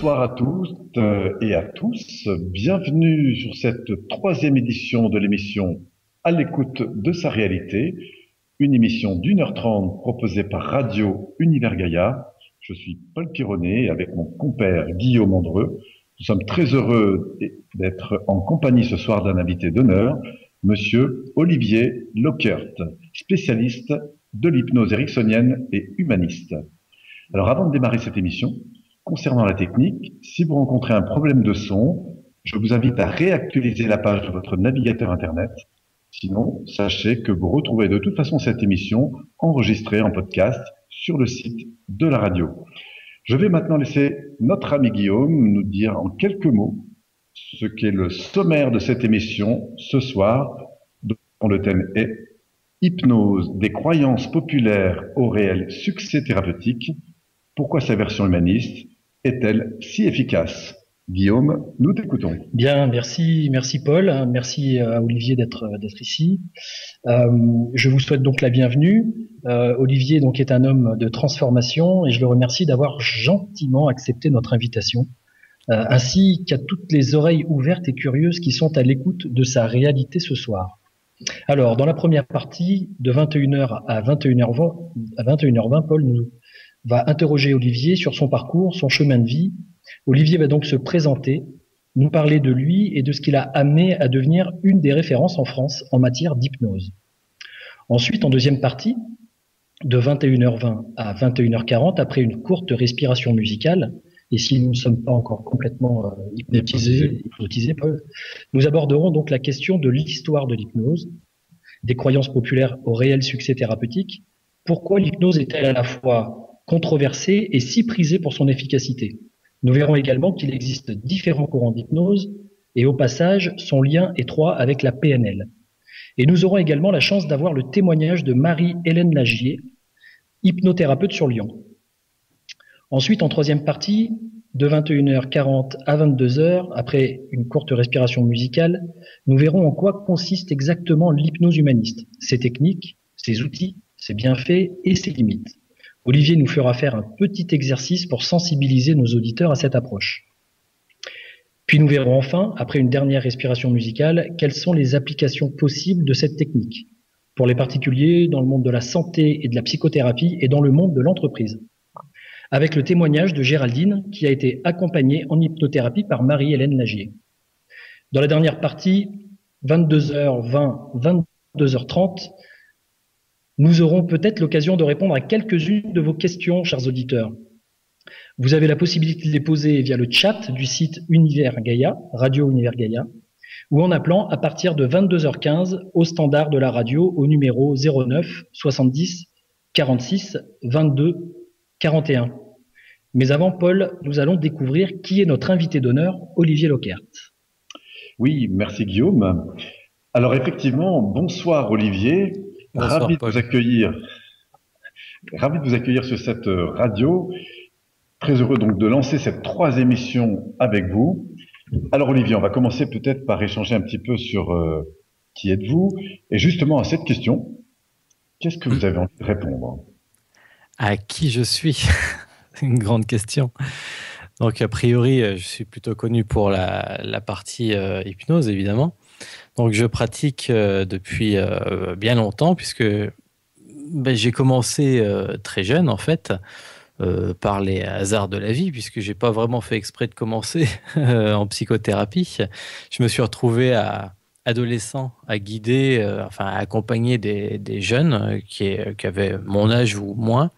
Bonsoir à tous et à tous. Bienvenue sur cette troisième édition de l'émission À l'écoute de sa réalité, une émission d'1h30 proposée par Radio Univers Gaïa. Je suis Paul Pironnet avec mon compère Guillaume Andreu. Nous sommes très heureux d'être en compagnie ce soir d'un invité d'honneur, Monsieur Olivier Lockert, spécialiste de l'hypnose ericksonienne et humaniste. Alors avant de démarrer cette émission, concernant la technique, si vous rencontrez un problème de son, je vous invite à réactualiser la page de votre navigateur Internet. Sinon, sachez que vous retrouvez de toute façon cette émission enregistrée en podcast sur le site de la radio. Je vais maintenant laisser notre ami Guillaume nous dire en quelques mots ce qu'est le sommaire de cette émission ce soir, dont le thème est Hypnose des croyances populaires au réel succès thérapeutique. Pourquoi sa version humaniste est-elle si efficace? Guillaume, nous t'écoutons. Bien, merci Paul, merci à Olivier d'être ici. Je vous souhaite donc la bienvenue. Olivier donc est un homme de transformation et je le remercie d'avoir gentiment accepté notre invitation, ainsi qu'à toutes les oreilles ouvertes et curieuses qui sont à l'écoute de sa réalité ce soir. Alors, dans la première partie, de 21h à 21h20, Paul nous va interroger Olivier sur son parcours, son chemin de vie. Olivier va donc se présenter, nous parler de lui et de ce qui l'a amené à devenir une des références en France en matière d'hypnose. Ensuite, en deuxième partie, de 21h20 à 21h40, après une courte respiration musicale, et si nous ne sommes pas encore complètement hypnotisés, Paul, nous aborderons donc la question de l'histoire de l'hypnose, des croyances populaires au réel succès thérapeutique. Pourquoi l'hypnose est-elle à la fois controversée et si prisée pour son efficacité? Nous verrons également qu'il existe différents courants d'hypnose et au passage son lien étroit avec la PNL. Et nous aurons également la chance d'avoir le témoignage de Marie-Hélène Lagier, hypnothérapeute sur Lyon. Ensuite, en troisième partie, de 21h40 à 22h, après une courte respiration musicale, nous verrons en quoi consiste exactement l'hypnose humaniste, ses techniques, ses outils, ses bienfaits et ses limites. Olivier nous fera faire un petit exercice pour sensibiliser nos auditeurs à cette approche. Puis nous verrons enfin, après une dernière respiration musicale, quelles sont les applications possibles de cette technique, pour les particuliers, dans le monde de la santé et de la psychothérapie et dans le monde de l'entreprise. Avec le témoignage de Géraldine, qui a été accompagnée en hypnothérapie par Marie-Hélène Lagier. Dans la dernière partie, 22h20, 22h30, nous aurons peut-être l'occasion de répondre à quelques-unes de vos questions, chers auditeurs. Vous avez la possibilité de les poser via le chat du site Univers Gaïa, Radio Univers Gaïa, ou en appelant à partir de 22h15 au standard de la radio au numéro 09 70 46 22 41. Mais avant, Paul, nous allons découvrir qui est notre invité d'honneur, Olivier Lockert. Oui, merci Guillaume. Alors effectivement, bonsoir Olivier. Bonsoir, ravi Paul. de vous accueillir sur cette radio. Très heureux donc de lancer cette troisième émission avec vous. Alors Olivier, on va commencer peut-être par échanger un petit peu sur qui êtes-vous? Et justement à cette question, qu'est-ce que vous avez envie de répondre? À qui je suis? C'est une grande question. Donc a priori, je suis plutôt connu pour la partie hypnose évidemment. Donc je pratique depuis bien longtemps puisque j'ai commencé très jeune en fait par les hasards de la vie puisque j'ai pas vraiment fait exprès de commencer en psychothérapie. Je me suis retrouvé adolescent à guider, à accompagner des jeunes qui avaient mon âge ou moins,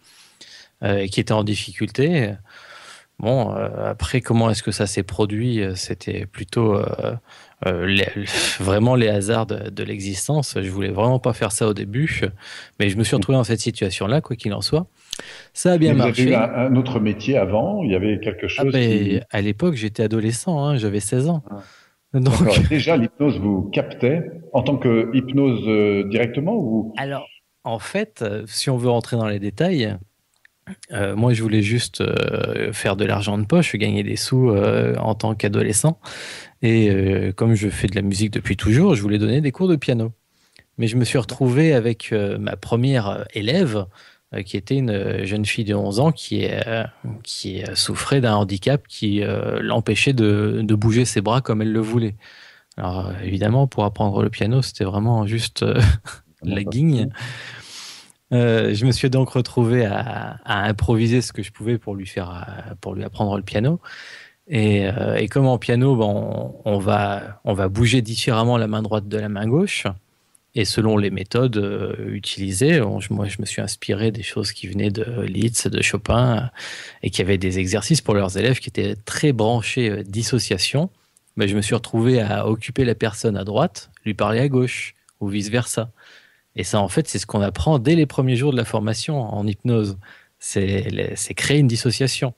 qui étaient en difficulté. Bon, après, comment est-ce que ça s'est produit? C'était plutôt vraiment les hasards de l'existence. Je voulais vraiment pas faire ça au début, mais je me suis retrouvé dans cette situation-là, quoi qu'il en soit. Ça a bien marché. Vous avez eu un autre métier avant? Il y avait quelque chose qui... À l'époque, j'étais adolescent, hein, j'avais 16 ans. Donc... Déjà, l'hypnose vous captait en tant que hypnose directement ou... Alors, en fait, si on veut rentrer dans les détails, moi, je voulais juste faire de l'argent de poche, gagner des sous en tant qu'adolescent. Et comme je fais de la musique depuis toujours, je voulais donner des cours de piano. Mais je me suis retrouvé avec ma première élève qui était une jeune fille de 11 ans qui souffrait d'un handicap qui l'empêchait de bouger ses bras comme elle le voulait. Alors évidemment, pour apprendre le piano, c'était vraiment juste la guigne. Je me suis donc retrouvé à improviser ce que je pouvais pour lui apprendre le piano. Et comme en piano, on va bouger différemment la main droite de la main gauche. Et selon les méthodes utilisées, moi je me suis inspiré des choses qui venaient de Liszt, de Chopin, et qui avaient des exercices pour leurs élèves qui étaient très branchés dissociation. Mais je me suis retrouvé à occuper la personne à droite, lui parler à gauche, ou vice-versa. Et ça, en fait, c'est ce qu'on apprend dès les premiers jours de la formation en hypnose. C'est créer une dissociation.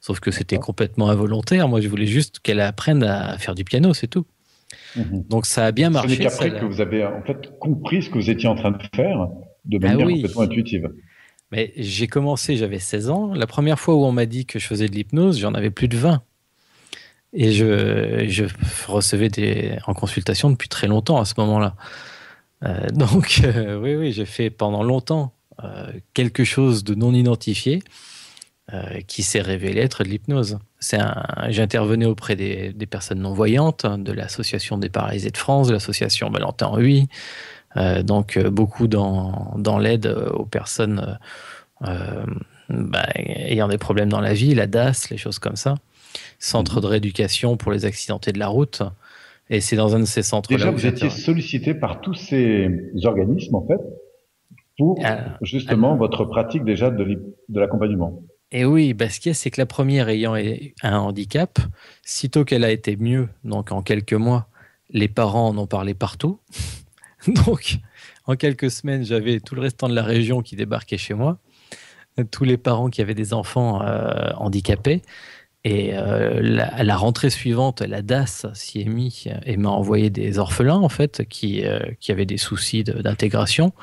Sauf que c'était complètement involontaire. Moi, je voulais juste qu'elle apprenne à faire du piano, c'est tout. Donc ça a bien marché. Ce n'est qu'après que vous avez en fait compris ce que vous étiez en train de faire de manière complètement intuitive. Mais j'ai commencé, j'avais 16 ans. La première fois où on m'a dit que je faisais de l'hypnose, j'en avais plus de 20. Et je recevais en consultation depuis très longtemps à ce moment-là. Oui, j'ai fait pendant longtemps quelque chose de non identifié qui s'est révélé être de l'hypnose. J'intervenais auprès des personnes non-voyantes, de l'Association des paralysés de France, de l'Association Valentin Huy, donc beaucoup dans l'aide aux personnes ayant des problèmes dans la vie, la DAS, les choses comme ça. Centre de rééducation pour les accidentés de la route. Et c'est dans un de ces centres-là. Déjà, vous étiez sollicité par tous ces organismes, en fait, pour justement votre pratique déjà de l'accompagnement. Et oui, ce qu'il y a, c'est que la première ayant un handicap, sitôt qu'elle a été mieux, donc en quelques mois, les parents en ont parlé partout. Donc, en quelques semaines, j'avais tout le restant de la région qui débarquait chez moi, tous les parents qui avaient des enfants handicapés. Et la rentrée suivante, la DAS s'y est mise et m'a envoyé des orphelins, en fait, qui avaient des soucis d'intégration.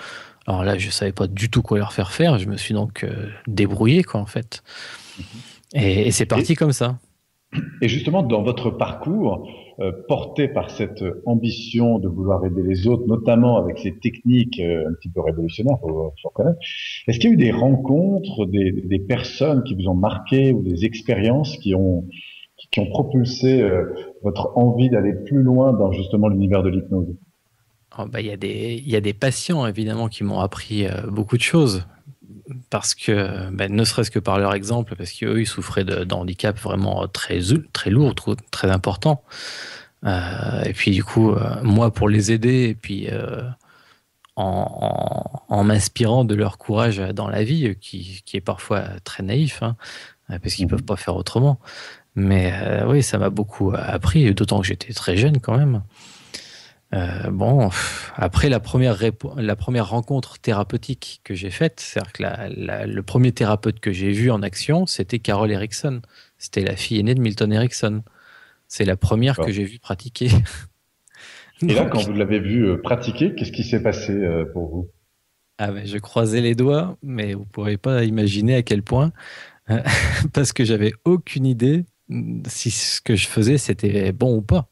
Alors là, je ne savais pas du tout quoi leur faire faire. Je me suis donc débrouillé, quoi, en fait. Et c'est parti comme ça. Et justement, dans votre parcours, porté par cette ambition de vouloir aider les autres, notamment avec ces techniques un petit peu révolutionnaires, faut reconnaître, est-ce qu'il y a eu des rencontres, des personnes qui vous ont marqué ou des expériences qui ont propulsé votre envie d'aller plus loin dans justement l'univers de l'hypnose? Il y a des patients, évidemment, qui m'ont appris beaucoup de choses. Parce que, ne serait-ce que par leur exemple, parce qu'eux, ils souffraient d'handicap vraiment très lourd, très important. Et puis, du coup, moi, pour les aider, et puis en m'inspirant de leur courage dans la vie, qui est parfois très naïf, hein, parce qu'ils ne peuvent pas faire autrement. Mais oui, ça m'a beaucoup appris, d'autant que j'étais très jeune quand même. Après la première rencontre thérapeutique que j'ai faite, c'est-à-dire que le premier thérapeute que j'ai vu en action, c'était Carol Erickson. C'était la fille aînée de Milton Erickson. C'est la première que j'ai vue pratiquer. Et là, quand vous l'avez vue pratiquer, qu'est-ce qui s'est passé pour vous? Je croisais les doigts, mais vous ne pourrez pas imaginer à quel point, parce que j'avais aucune idée si ce que je faisais, c'était bon ou pas.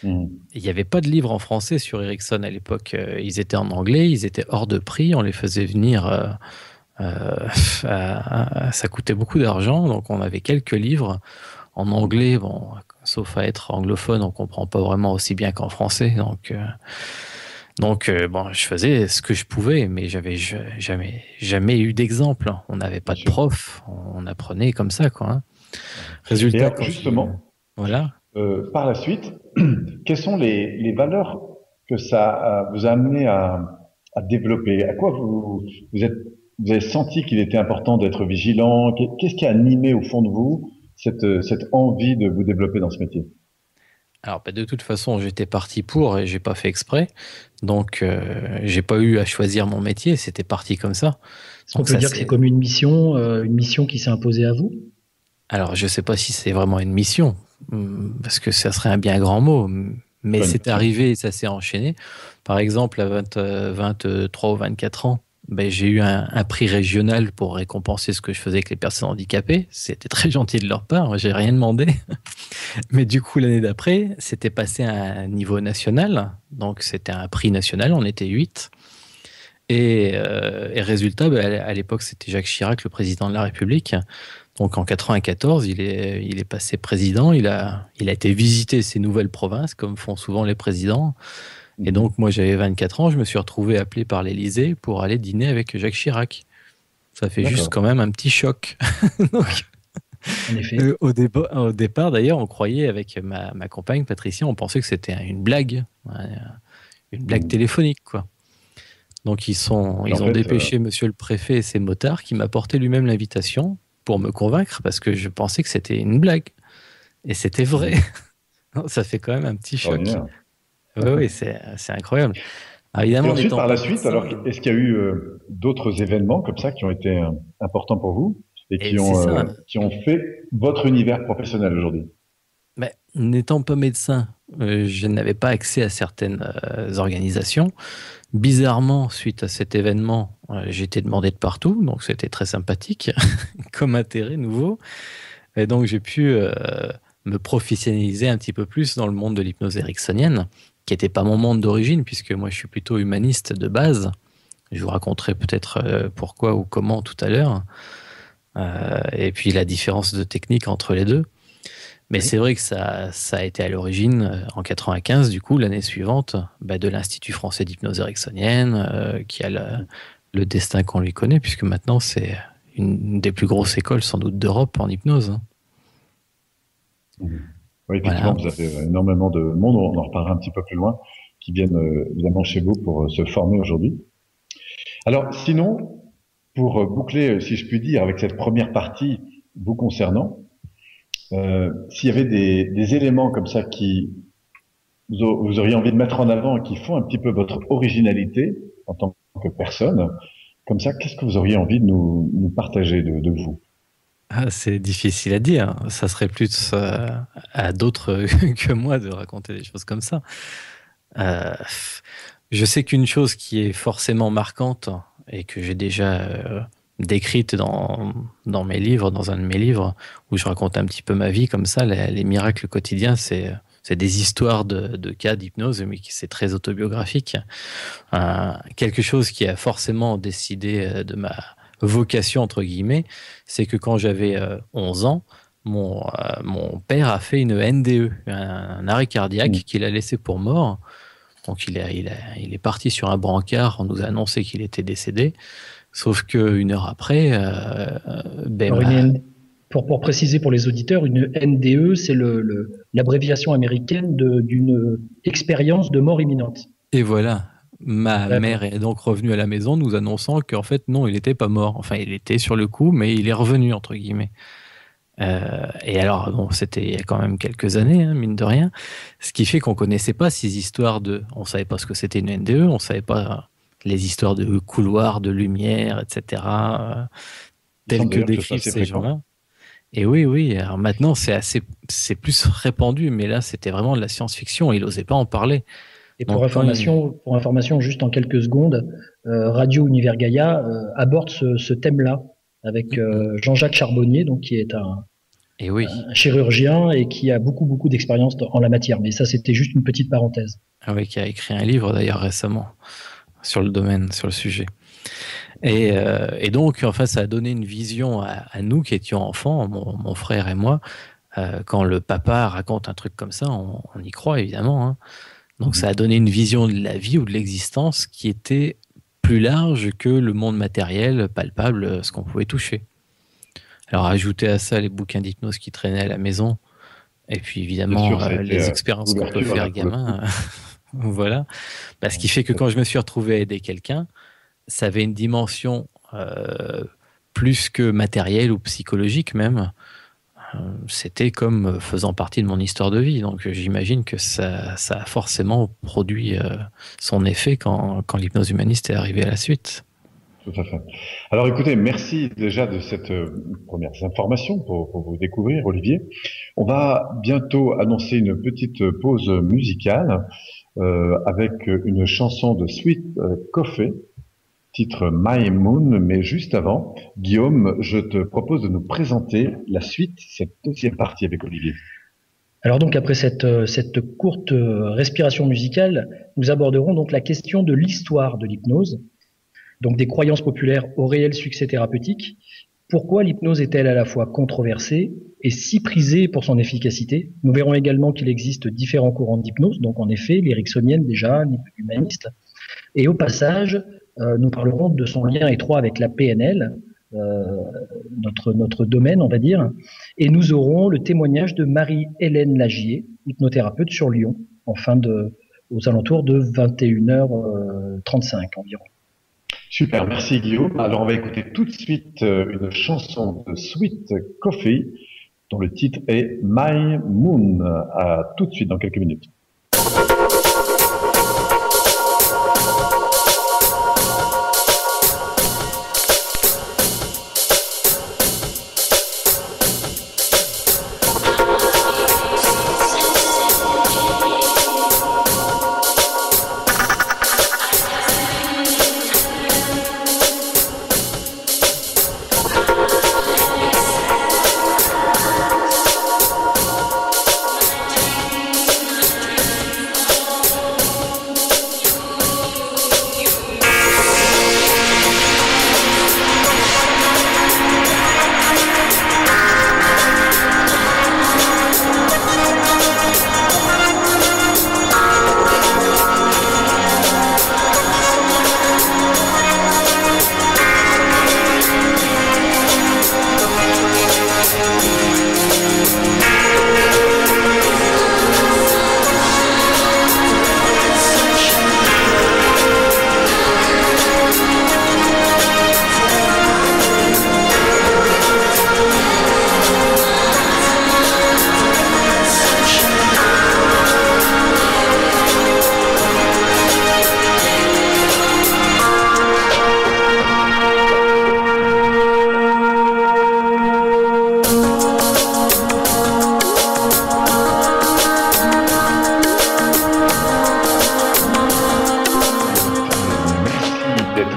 Il n'y avait pas de livre en français sur Erickson à l'époque. Ils étaient en anglais, ils étaient hors de prix, on les faisait venir. Ça coûtait beaucoup d'argent, donc on avait quelques livres en anglais. Bon, sauf à être anglophone, on ne comprend pas vraiment aussi bien qu'en français. Donc, je faisais ce que je pouvais, mais j'avais jamais eu d'exemple. On n'avait pas de prof, on apprenait comme ça, quoi. Hein. Résultat, et alors, justement, voilà. Par la suite, quelles sont les valeurs que ça vous a amené à développer? À quoi vous avez senti qu'il était important d'être vigilant? Qu'est-ce qui a animé au fond de vous cette envie de vous développer dans ce métier? Alors, de toute façon, j'étais parti pour et j'ai pas fait exprès. Donc, j'ai pas eu à choisir mon métier. C'était parti comme ça. Est-ce qu'on peut dire que c'est comme une mission qui s'est imposée à vous? Alors, je sais pas si c'est vraiment une mission, parce que ça serait un bien grand mot, mais c'est arrivé et ça s'est enchaîné. Par exemple, à 23 ou 24 ans, j'ai eu un prix régional pour récompenser ce que je faisais avec les personnes handicapées. C'était très gentil de leur part, j'ai rien demandé. Mais du coup, l'année d'après, c'était passé à un niveau national. Donc, c'était un prix national, on était 8. Et résultat, à l'époque, c'était Jacques Chirac, le président de la République. Donc en 94, il est passé président. Il a été visiter ces nouvelles provinces, comme font souvent les présidents. Et donc moi, j'avais 24 ans. Je me suis retrouvé appelé par l'Élysée pour aller dîner avec Jacques Chirac. Ça fait juste quand même un petit choc. Donc, en effet. Au départ, d'ailleurs, on croyait avec ma compagne Patricia, on pensait que c'était une blague téléphonique, quoi. Donc ils ont dépêché Monsieur le Préfet et ses motards qui m'apportaient lui-même l'invitation pour me convaincre parce que je pensais que c'était une blague et c'était vrai. Ça fait quand même un petit choc. Oui, c'est incroyable. Alors, évidemment, et ensuite, par la suite, alors est-ce qu'il y a eu d'autres événements comme ça qui ont été importants pour vous et qui ont fait votre univers professionnel aujourd'hui? N'étant pas médecin, je n'avais pas accès à certaines organisations. Bizarrement, suite à cet événement, j'ai été demandé de partout, donc c'était très sympathique comme intérêt nouveau. Et donc j'ai pu me professionnaliser un petit peu plus dans le monde de l'hypnose ericksonienne, qui n'était pas mon monde d'origine, puisque moi je suis plutôt humaniste de base. Je vous raconterai peut-être pourquoi ou comment tout à l'heure. Et puis la différence de technique entre les deux. Mais c'est vrai que ça a été à l'origine, en 95, du coup, l'année suivante, de l'Institut français d'hypnose ericksonienne, qui a le destin qu'on lui connaît, puisque maintenant, c'est une des plus grosses écoles, sans doute, d'Europe en hypnose. Oui, effectivement, vous avez énormément de monde, on en reparlera un petit peu plus loin, qui viennent évidemment chez vous pour se former aujourd'hui. Alors, sinon, pour boucler, si je puis dire, avec cette première partie vous concernant, s'il y avait des éléments comme ça qui vous auriez envie de mettre en avant et qui font un petit peu votre originalité en tant que personne, comme ça, qu'est-ce que vous auriez envie de nous partager de vous? C'est difficile à dire. Ça serait plus à d'autres que moi de raconter des choses comme ça. Je sais qu'une chose qui est forcément marquante et que j'ai déjà décrite dans mes livres, dans un de mes livres, où je raconte un petit peu ma vie comme ça, les miracles quotidiens, c'est des histoires de cas d'hypnose, mais c'est très autobiographique. Quelque chose qui a forcément décidé de ma vocation, entre guillemets, c'est que quand j'avais 11 ans, mon père a fait une NDE, un arrêt cardiaque qu'il a laissé pour mort. Donc il est parti sur un brancard, on nous a annoncé qu'il était décédé. Sauf qu'une heure après, pour préciser pour les auditeurs, une NDE, c'est l'abréviation américaine d'une expérience de mort imminente. Et voilà, ma mère est donc revenue à la maison nous annonçant qu'en fait, non, il n'était pas mort. Enfin, il était sur le coup, mais il est revenu, entre guillemets. Et alors, bon, c'était il y a quand même quelques années, hein, mine de rien. Ce qui fait qu'on connaissait pas ces histoires on savait pas ce que c'était une NDE, on savait pas les histoires de couloirs, de lumière, etc. Telles que décrivent ces gens-là. Et oui. Alors maintenant, c'est plus répandu, mais là, c'était vraiment de la science-fiction. Il n'osait pas en parler. Et pour information, juste en quelques secondes, Radio Univers Gaïa aborde ce thème-là avec Jean-Jacques Charbonnier, donc qui est un chirurgien et qui a beaucoup d'expérience en la matière. Mais ça, c'était juste une petite parenthèse. Ah oui, qui a écrit un livre d'ailleurs récemment sur le domaine, sur le sujet. Et donc, enfin, ça a donné une vision à nous qui étions enfants, mon frère et moi. Quand le papa raconte un truc comme ça, on y croit évidemment. Hein. Donc, ça a donné une vision de la vie ou de l'existence qui était plus large que le monde matériel, palpable, ce qu'on pouvait toucher. Alors, ajouter à ça les bouquins d'hypnose qui traînaient à la maison, et puis évidemment les expériences qu'on peut faire gamin. Voilà. Ce qui fait que quand je me suis retrouvé à aider quelqu'un, ça avait une dimension plus que matérielle ou psychologique même. C'était comme faisant partie de mon histoire de vie. Donc j'imagine que ça a forcément produit son effet quand l'hypnose humaniste est arrivée à la suite. Tout à fait. Alors écoutez, merci déjà de cette première information pour vous découvrir, Olivier. On va bientôt annoncer une petite pause musicale avec une chanson de Sweet Coffee, titre My Moon, mais juste avant, Guillaume, je te propose de nous présenter la suite, cette deuxième partie avec Olivier. Alors donc après cette courte respiration musicale, nous aborderons donc la question de l'histoire de l'hypnose. donc des croyances populaires au réel succès thérapeutique. Pourquoi l'hypnose est-elle à la fois controversée et si prisée pour son efficacité? Nous verrons également qu'il existe différents courants d'hypnose, donc en effet l'éricksonienne déjà, l'humaniste. Et au passage, nous parlerons de son lien étroit avec la PNL, notre domaine, on va dire. Et nous aurons le témoignage de Marie-Hélène Lagier, hypnothérapeute sur Lyon, aux alentours de 21h35 environ. Super, merci Guillaume. Alors on va écouter tout de suite une chanson de Sweet Coffee dont le titre est My Moon. À tout de suite dans quelques minutes.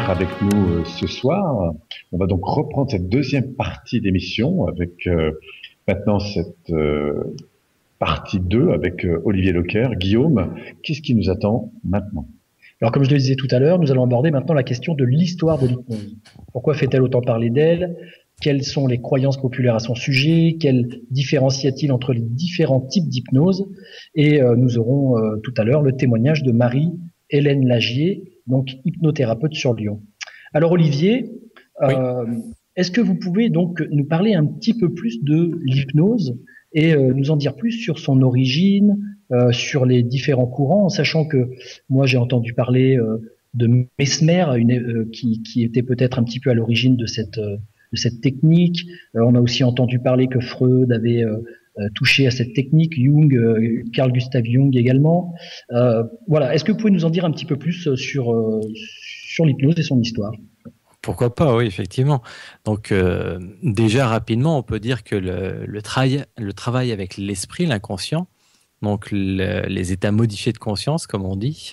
Avec nous ce soir. On va donc reprendre cette deuxième partie d'émission avec maintenant cette partie 2 avec Olivier Leclerc. Guillaume, qu'est-ce qui nous attend maintenant? Alors comme je le disais tout à l'heure, nous allons aborder maintenant la question de l'histoire de l'hypnose. Pourquoi fait-elle autant parler d'elle? Quelles sont les croyances populaires à son sujet? Quelle différence y a-t-il entre les différents types d'hypnose? Et nous aurons tout à l'heure le témoignage de Marie-Hélène Lagier, donc hypnothérapeute sur Lyon. Alors Olivier, oui. Est-ce que vous pouvez donc nous parler un petit peu plus de l'hypnose et nous en dire plus sur son origine, sur les différents courants, en sachant que moi j'ai entendu parler de Mesmer, qui était peut-être un petit peu à l'origine de cette technique. On a aussi entendu parler que Freud avait touché à cette technique, Jung, Carl Gustav Jung également. Voilà. Est-ce que vous pouvez nous en dire un petit peu plus sur l'hypnose et son histoire? Pourquoi pas, oui, effectivement. Donc, déjà, rapidement, on peut dire que le travail avec l'esprit, l'inconscient, donc les états modifiés de conscience, comme on dit,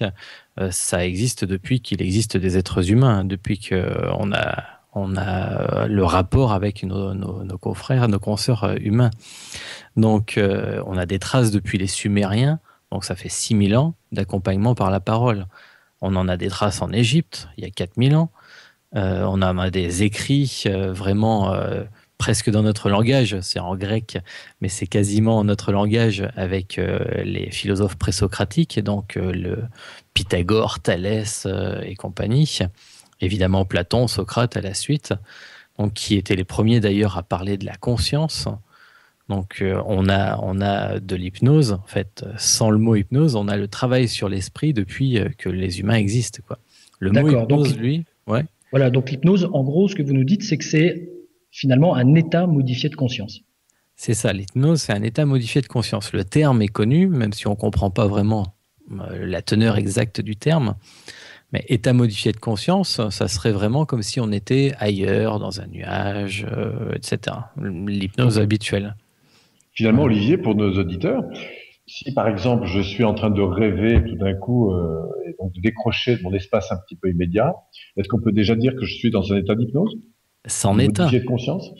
ça existe depuis qu'il existe des êtres humains, depuis qu'on a le rapport avec nos confrères, nos consoeurs humains. Donc, on a des traces depuis les Sumériens, donc ça fait 6000 ans d'accompagnement par la parole. On en a des traces en Égypte, il y a 4000 ans. On a des écrits vraiment presque dans notre langage, c'est en grec, mais c'est quasiment notre langage avec les philosophes présocratiques, donc le Pythagore, Thalès et compagnie. Évidemment Platon, Socrate à la suite, donc qui étaient les premiers d'ailleurs à parler de la conscience. Donc on a de l'hypnose, en fait, sans le mot hypnose, on a le travail sur l'esprit depuis que les humains existent, quoi. Le mot hypnose, donc, lui, ouais. Voilà, donc l'hypnose, en gros, ce que vous nous dites, c'est que c'est finalement un état modifié de conscience. C'est ça, l'hypnose, c'est un état modifié de conscience. Le terme est connu, même si on ne comprend pas vraiment la teneur exacte du terme. Mais état modifié de conscience, ça serait vraiment comme si on était ailleurs, dans un nuage, etc. L'hypnose habituelle. Finalement, Olivier, pour nos auditeurs, si par exemple je suis en train de rêver tout d'un coup et donc de décrocher de mon espace un petit peu immédiat, est-ce qu'on peut déjà dire que je suis dans un état d'hypnose? C'en est un. Modifié de conscience?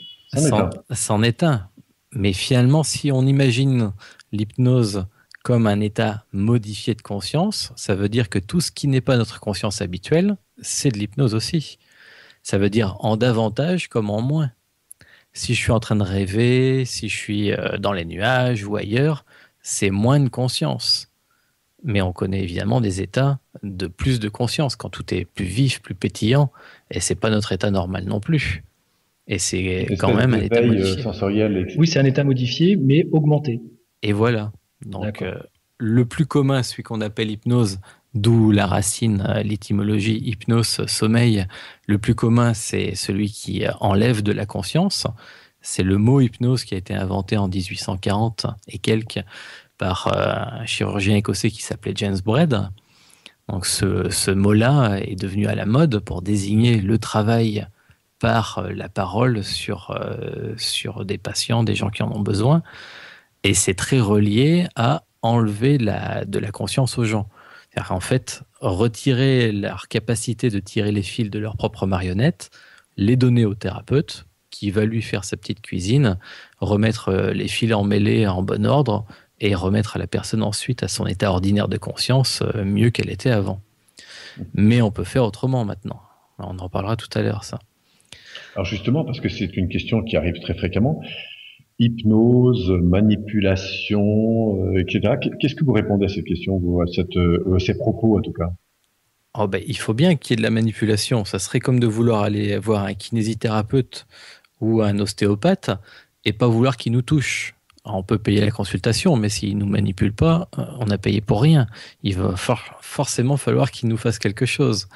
C'en est un. Mais finalement, si on imagine l'hypnose comme un état modifié de conscience, ça veut dire que tout ce qui n'est pas notre conscience habituelle, c'est de l'hypnose aussi. Ça veut dire en davantage comme en moins. Si je suis en train de rêver, si je suis dans les nuages ou ailleurs, c'est moins de conscience. Mais on connaît évidemment des états de plus de conscience, quand tout est plus vif, plus pétillant, et c'est pas notre état normal non plus. Et c'est quand même un état modifié. Sensoriel, Oui, c'est un état modifié, mais augmenté. Et voilà. Donc, le plus commun, celui qu'on appelle hypnose, d'où la racine, l'étymologie hypnose, sommeil, le plus commun, c'est celui qui enlève de la conscience. C'est le mot hypnose qui a été inventé en 1840 et quelques par un chirurgien écossais qui s'appelait James Braid. Donc, ce mot-là est devenu à la mode pour désigner le travail par la parole sur des patients, des gens qui en ont besoin. Et c'est très relié à enlever de la conscience aux gens. C'est-à-dire qu'en fait, retirer leur capacité de tirer les fils de leur propre marionnette, les donner au thérapeute, qui va lui faire sa petite cuisine, remettre les fils emmêlés en bon ordre, et remettre la personne ensuite à son état ordinaire de conscience mieux qu'elle était avant. Mais on peut faire autrement maintenant. On en parlera tout à l'heure, ça. Alors justement, parce que c'est une question qui arrive très fréquemment, hypnose, manipulation, etc. Qu'est-ce que vous répondez à cette question, vous, à ces propos en tout cas? Oh ben, il faut bien qu'il y ait de la manipulation. Ça serait comme de vouloir aller voir un kinésithérapeute ou un ostéopathe et pas vouloir qu'il nous touche. Alors, on peut payer la consultation, mais s'il ne nous manipule pas, on a payé pour rien. Il va forcément falloir qu'il nous fasse quelque chose.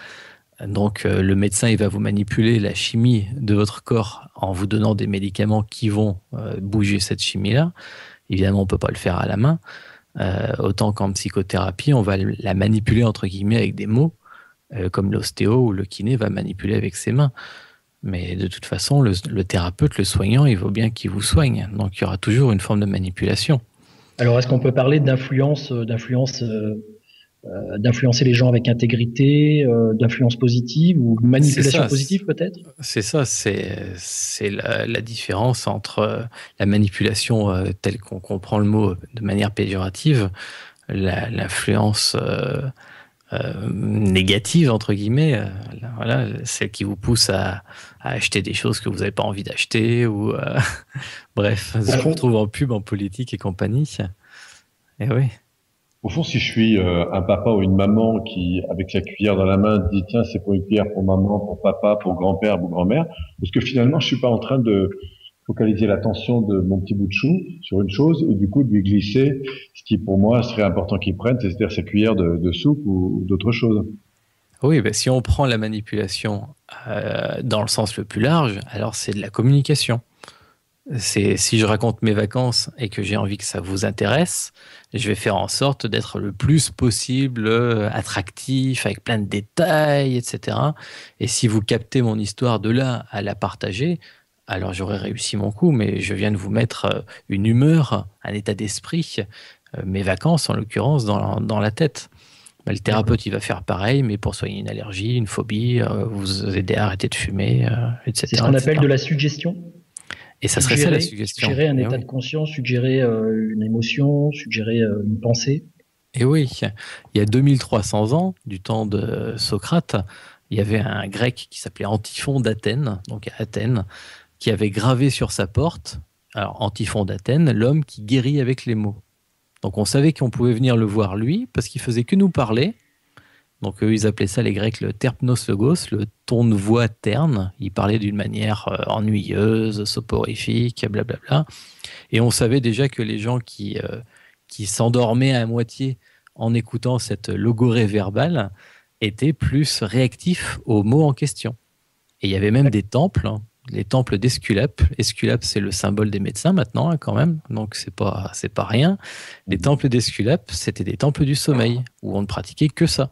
Donc le médecin, il va vous manipuler la chimie de votre corps en vous donnant des médicaments qui vont bouger cette chimie-là. Évidemment, on ne peut pas le faire à la main. Autant qu'en psychothérapie, on va la manipuler entre guillemets avec des mots, comme l'ostéo ou le kiné va manipuler avec ses mains. Mais de toute façon, le thérapeute, le soignant, il vaut bien qu'il vous soigne. Donc il y aura toujours une forme de manipulation. Alors, est-ce qu'on peut parler d'influencer les gens avec intégrité, d'influence positive ou manipulation positive peut-être? C'est ça, c'est la différence entre la manipulation telle qu'on comprend le mot de manière péjorative, l'influence négative entre guillemets, voilà, celle qui vous pousse à acheter des choses que vous n'avez pas envie d'acheter ou bref, ce qu'on retrouve en pub, en politique et compagnie. Et oui. Au fond, si je suis un papa ou une maman qui, avec sa cuillère dans la main, dit tiens, c'est pour une cuillère pour maman, pour papa, pour grand-père ou grand-mère, parce que finalement, je suis pas en train de focaliser l'attention de mon petit bout de chou sur une chose et du coup de lui glisser ce qui pour moi serait important qu'il prenne, c'est-à-dire sa cuillère de soupe ou d'autre chose. Oui, ben, si on prend la manipulation dans le sens le plus large, alors c'est de la communication. Si je raconte mes vacances et que j'ai envie que ça vous intéresse, je vais faire en sorte d'être le plus possible attractif, avec plein de détails, etc. Et si vous captez mon histoire de là à la partager, alors j'aurai réussi mon coup, mais je viens de vous mettre une humeur, un état d'esprit, mes vacances en l'occurrence, dans la tête. Ben, le thérapeute, il va faire pareil, mais pour soigner une allergie, une phobie, vous aider à arrêter de fumer, etc. C'est ce qu'on appelle de la suggestion. Et ça serait ça la suggestion. Suggérer un état de conscience, suggérer une émotion, suggérer une pensée. Et oui, il y a 2300 ans, du temps de Socrate, il y avait un grec qui s'appelait Antiphon d'Athènes, donc à Athènes, qui avait gravé sur sa porte, alors Antiphon d'Athènes, l'homme qui guérit avec les mots. Donc on savait qu'on pouvait venir le voir lui, parce qu'il faisait que nous parler. Donc eux, ils appelaient ça les Grecs le terpnos logos, le ton de voix terne. Ils parlaient d'une manière ennuyeuse, soporifique, blablabla. Et on savait déjà que les gens qui s'endormaient à moitié en écoutant cette logorée verbale étaient plus réactifs aux mots en question. Et il y avait même des temples, les temples d'Esculape. Esculape, c'est le symbole des médecins maintenant, quand même, donc c'est pas rien. Les temples d'Esculape, c'était des temples du sommeil, où on ne pratiquait que ça.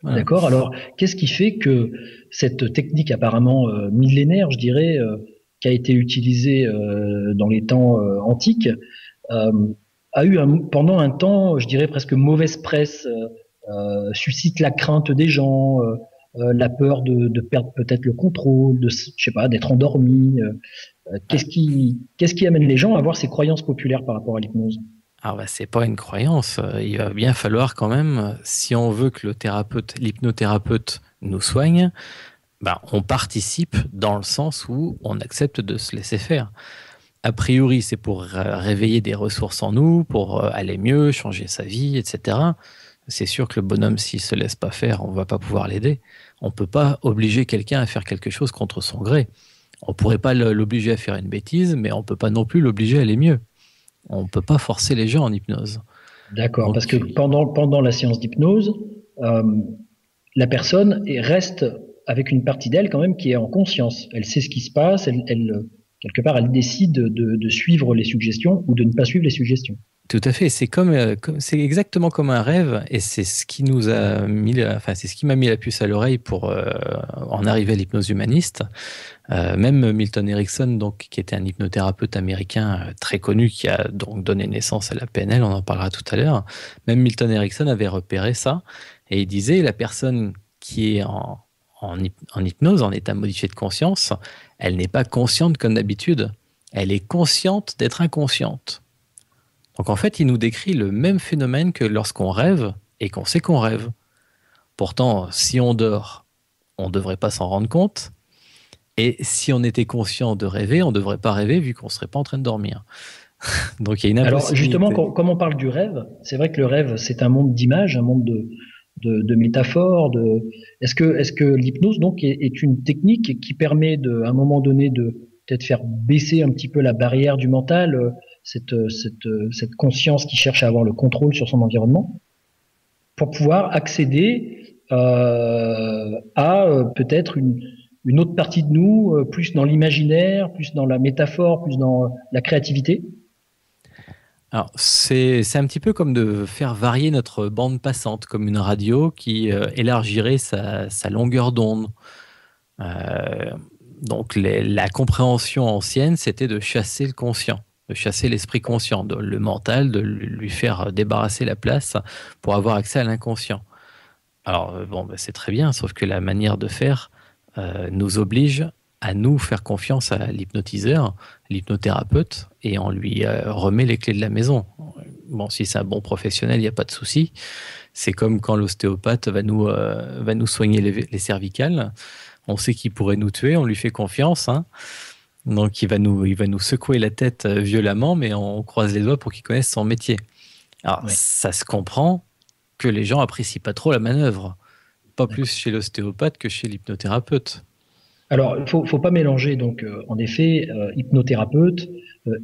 Voilà. D'accord. Alors, qu'est-ce qui fait que cette technique apparemment millénaire, je dirais, qui a été utilisée dans les temps antiques, a eu pendant un temps, je dirais presque mauvaise presse, suscite la crainte des gens, la peur de perdre peut-être le contrôle, je sais pas, d'être endormi. Qu'est-ce qui amène les gens à avoir ces croyances populaires par rapport à l'hypnose? Ah bah, c'est pas une croyance. Il va bien falloir quand même, si on veut que l'hypnothérapeute nous soigne, bah, on participe dans le sens où on accepte de se laisser faire. A priori, c'est pour réveiller des ressources en nous, pour aller mieux, changer sa vie, etc. C'est sûr que le bonhomme, s'il se laisse pas faire, on va pas pouvoir l'aider. On peut pas obliger quelqu'un à faire quelque chose contre son gré. On pourrait pas l'obliger à faire une bêtise, mais on peut pas non plus l'obliger à aller mieux. On peut pas forcer les gens en hypnose. D'accord, Donc, parce que pendant la séance d'hypnose, euh, la personne reste avec une partie d'elle quand même qui est en conscience. Elle sait ce qui se passe, quelque part, elle décide de suivre les suggestions ou de ne pas suivre les suggestions. Tout à fait, c'est exactement comme un rêve, et c'est ce qui nous a mis, c'est ce qui m'a mis la puce à l'oreille pour en arriver à l'hypnose humaniste. Même Milton Erickson, donc, qui était un hypnothérapeute américain très connu, qui a donc donné naissance à la PNL, on en parlera tout à l'heure. Même Milton Erickson avait repéré ça, et il disait la personne qui est en hypnose, en état modifié de conscience, elle n'est pas consciente comme d'habitude, elle est consciente d'être inconsciente. Donc en fait, il nous décrit le même phénomène que lorsqu'on rêve et qu'on sait qu'on rêve. Pourtant, si on dort, on ne devrait pas s'en rendre compte. Et si on était conscient de rêver, on ne devrait pas rêver vu qu'on ne serait pas en train de dormir. Donc il y a une impossibilité. Alors justement, comme on parle du rêve, c'est vrai que le rêve, c'est un monde d'images, un monde de métaphores. Est-ce que l'hypnose donc est une technique qui permet à un moment donné de peut-être faire baisser un petit peu la barrière du mental, cette conscience qui cherche à avoir le contrôle sur son environnement, pour pouvoir accéder à peut-être une autre partie de nous, plus dans l'imaginaire, plus dans la métaphore, plus dans la créativité? Alors, c'est un petit peu comme de faire varier notre bande passante, comme une radio qui élargirait sa longueur d'onde. Donc, la compréhension ancienne, c'était de chasser le conscient, de chasser l'esprit conscient, le mental, de lui faire débarrasser la place pour avoir accès à l'inconscient. Alors, bon, c'est très bien, sauf que la manière de faire nous oblige à nous faire confiance à l'hypnotiseur, l'hypnothérapeute, et on lui remet les clés de la maison. Bon, si c'est un bon professionnel, il n'y a pas de souci. C'est comme quand l'ostéopathe va nous soigner les cervicales. On sait qu'il pourrait nous tuer, on lui fait confiance. Hein. Donc, il va nous secouer la tête violemment, mais on croise les doigts pour qu'il connaisse son métier. Alors, ouais. Ça se comprend que les gens apprécient pas trop la manœuvre. Pas plus chez l'ostéopathe que chez l'hypnothérapeute. Alors, il faut pas mélanger, donc, en effet, hypnothérapeute,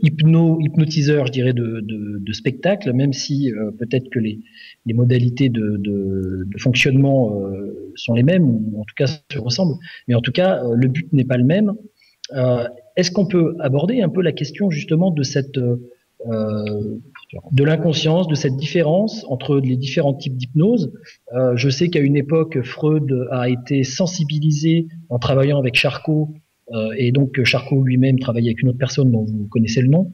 hypnotiseur, je dirais, de spectacle, même si peut-être que les modalités de fonctionnement sont les mêmes, ou en tout cas se ressemblent, mais en tout cas, le but n'est pas le même. Est-ce qu'on peut aborder un peu la question justement de de l'inconscience, de cette différence entre les différents types d'hypnose? Je sais qu'à une époque, Freud a été sensibilisé en travaillant avec Charcot, et donc Charcot lui-même travaillait avec une autre personne dont vous connaissez le nom,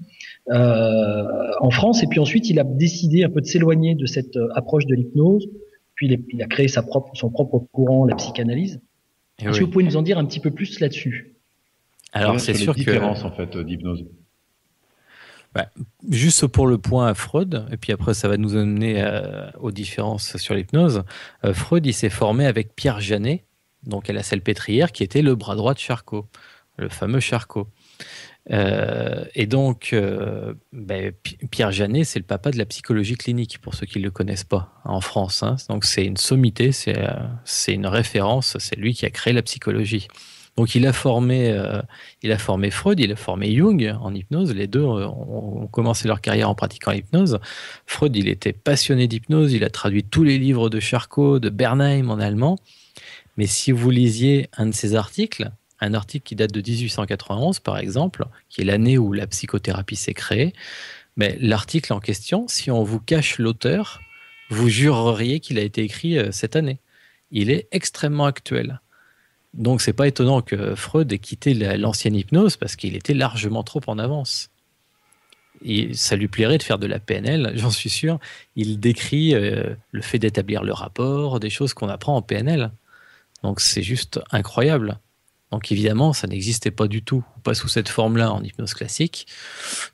en France, et puis ensuite il a décidé un peu de s'éloigner de cette approche de l'hypnose, puis il a créé son propre courant, la psychanalyse. Est-ce que vous pouvez nous en dire un petit peu plus là-dessus? Alors c'est sûr que... différence en fait d'hypnose. Bah, juste pour le point à Freud, et puis après ça va nous amener aux différences sur l'hypnose. Freud, il s'est formé avec Pierre Janet, donc à la Salpêtrière, qui était le bras droit de Charcot, le fameux Charcot. Et donc, Pierre Janet, c'est le papa de la psychologie clinique, pour ceux qui ne le connaissent pas, en France. Hein. Donc c'est une sommité, c'est une référence, c'est lui qui a créé la psychologie. Donc il a formé Freud, il a formé Jung en hypnose. Les deux ont commencé leur carrière en pratiquant l'hypnose. Freud, il était passionné d'hypnose, il a traduit tous les livres de Charcot, de Bernheim en allemand. Mais si vous lisiez un de ses articles, un article qui date de 1891 par exemple, qui est l'année où la psychothérapie s'est créée, mais l'article en question, si on vous cache l'auteur, vous jureriez qu'il a été écrit cette année. Il est extrêmement actuel. Donc, c'est pas étonnant que Freud ait quitté l'ancienne hypnose parce qu'il était largement trop en avance. Et ça lui plairait de faire de la PNL, j'en suis sûr. Il décrit le fait d'établir le rapport, des choses qu'on apprend en PNL. Donc, c'est juste incroyable. Donc évidemment, ça n'existait pas du tout, pas sous cette forme-là en hypnose classique.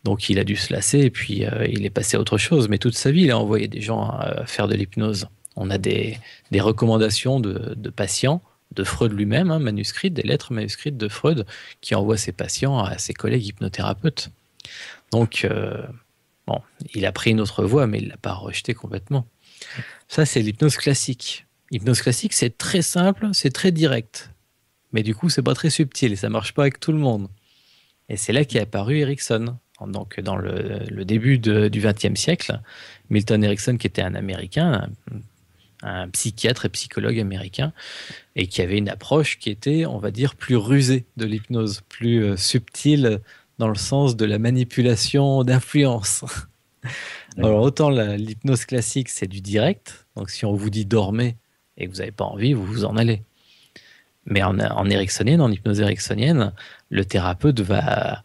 Donc il a dû se lasser et puis il est passé à autre chose. Mais toute sa vie, il a envoyé des gens faire de l'hypnose. On a des recommandations de patients, de Freud lui-même, hein, manuscrites, des lettres manuscrites de Freud, qui envoie ses patients à ses collègues hypnothérapeutes. Donc, bon, il a pris une autre voie, mais il ne l'a pas rejeté complètement. Ça, c'est l'hypnose classique. L'hypnose classique, c'est très simple, c'est très direct. Mais du coup, c'est pas très subtil et ça marche pas avec tout le monde. Et c'est là qu'est apparu Erickson. Donc, dans le début du XXe siècle, Milton Erickson, qui était un Américain, un psychiatre et psychologue américain, et qui avait une approche qui était, on va dire, plus rusée de l'hypnose, plus subtile dans le sens de la manipulation d'influence. Alors, autant l'hypnose classique, c'est du direct. Donc, si on vous dit dormez et que vous n'avez pas envie, vous vous en allez. Mais en ericksonienne, en hypnose ericksonienne, le thérapeute va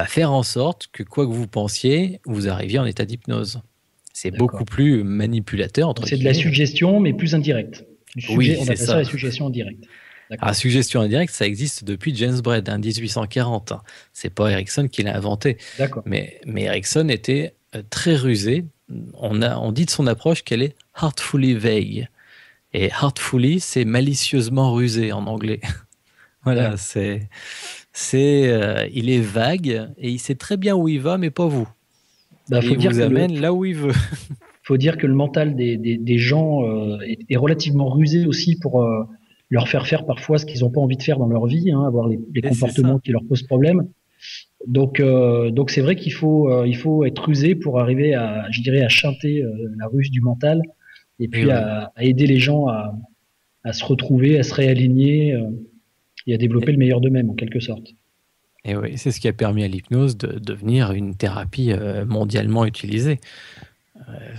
faire en sorte que quoi que vous pensiez, vous arriviez en état d'hypnose. C'est beaucoup plus manipulateur. C'est de la suggestion, mais plus indirecte. Oui, on appelle ça la suggestion indirecte. La suggestion indirecte, ça existe depuis James Braid, en 1840. C'est pas Erickson qui l'a inventé. Mais Erickson était très rusé. On dit de son approche qu'elle est heartfully vague. Et heartfully, c'est malicieusement rusé en anglais. Voilà, il est vague et il sait très bien où il va, mais pas vous. Il vous amène là où il veut. Il faut dire que le mental des gens est relativement rusé aussi pour leur faire parfois ce qu'ils n'ont pas envie de faire dans leur vie, hein, avoir les comportements qui leur posent problème. Donc c'est vrai qu'il faut être rusé pour arriver à chanter la ruse du mental et puis à aider les gens à se retrouver, à se réaligner et à développer le meilleur d'eux-mêmes en quelque sorte. Et oui, c'est ce qui a permis à l'hypnose de devenir une thérapie mondialement utilisée.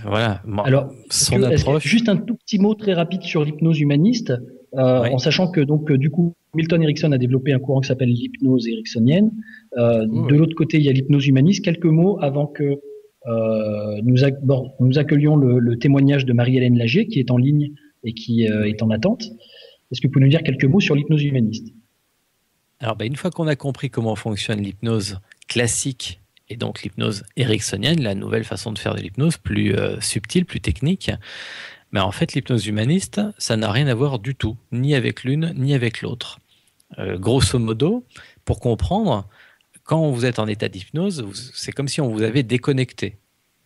Voilà. Alors, juste un tout petit mot très rapide sur l'hypnose humaniste, en sachant que donc du coup Milton Erickson a développé un courant qui s'appelle l'hypnose ericksonienne. De l'autre côté, il y a l'hypnose humaniste. Quelques mots avant que nous accueillions le témoignage de Marie-Hélène Lager, qui est en ligne et qui est en attente. Est-ce que vous pouvez nous dire quelques mots sur l'hypnose humaniste ? Alors, une fois qu'on a compris comment fonctionne l'hypnose classique et donc l'hypnose ericksonienne, la nouvelle façon de faire de l'hypnose, plus subtile, plus technique, mais en fait, l'hypnose humaniste, ça n'a rien à voir du tout, ni avec l'une, ni avec l'autre. Grosso modo, pour comprendre, quand vous êtes en état d'hypnose, c'est comme si on vous avait déconnecté,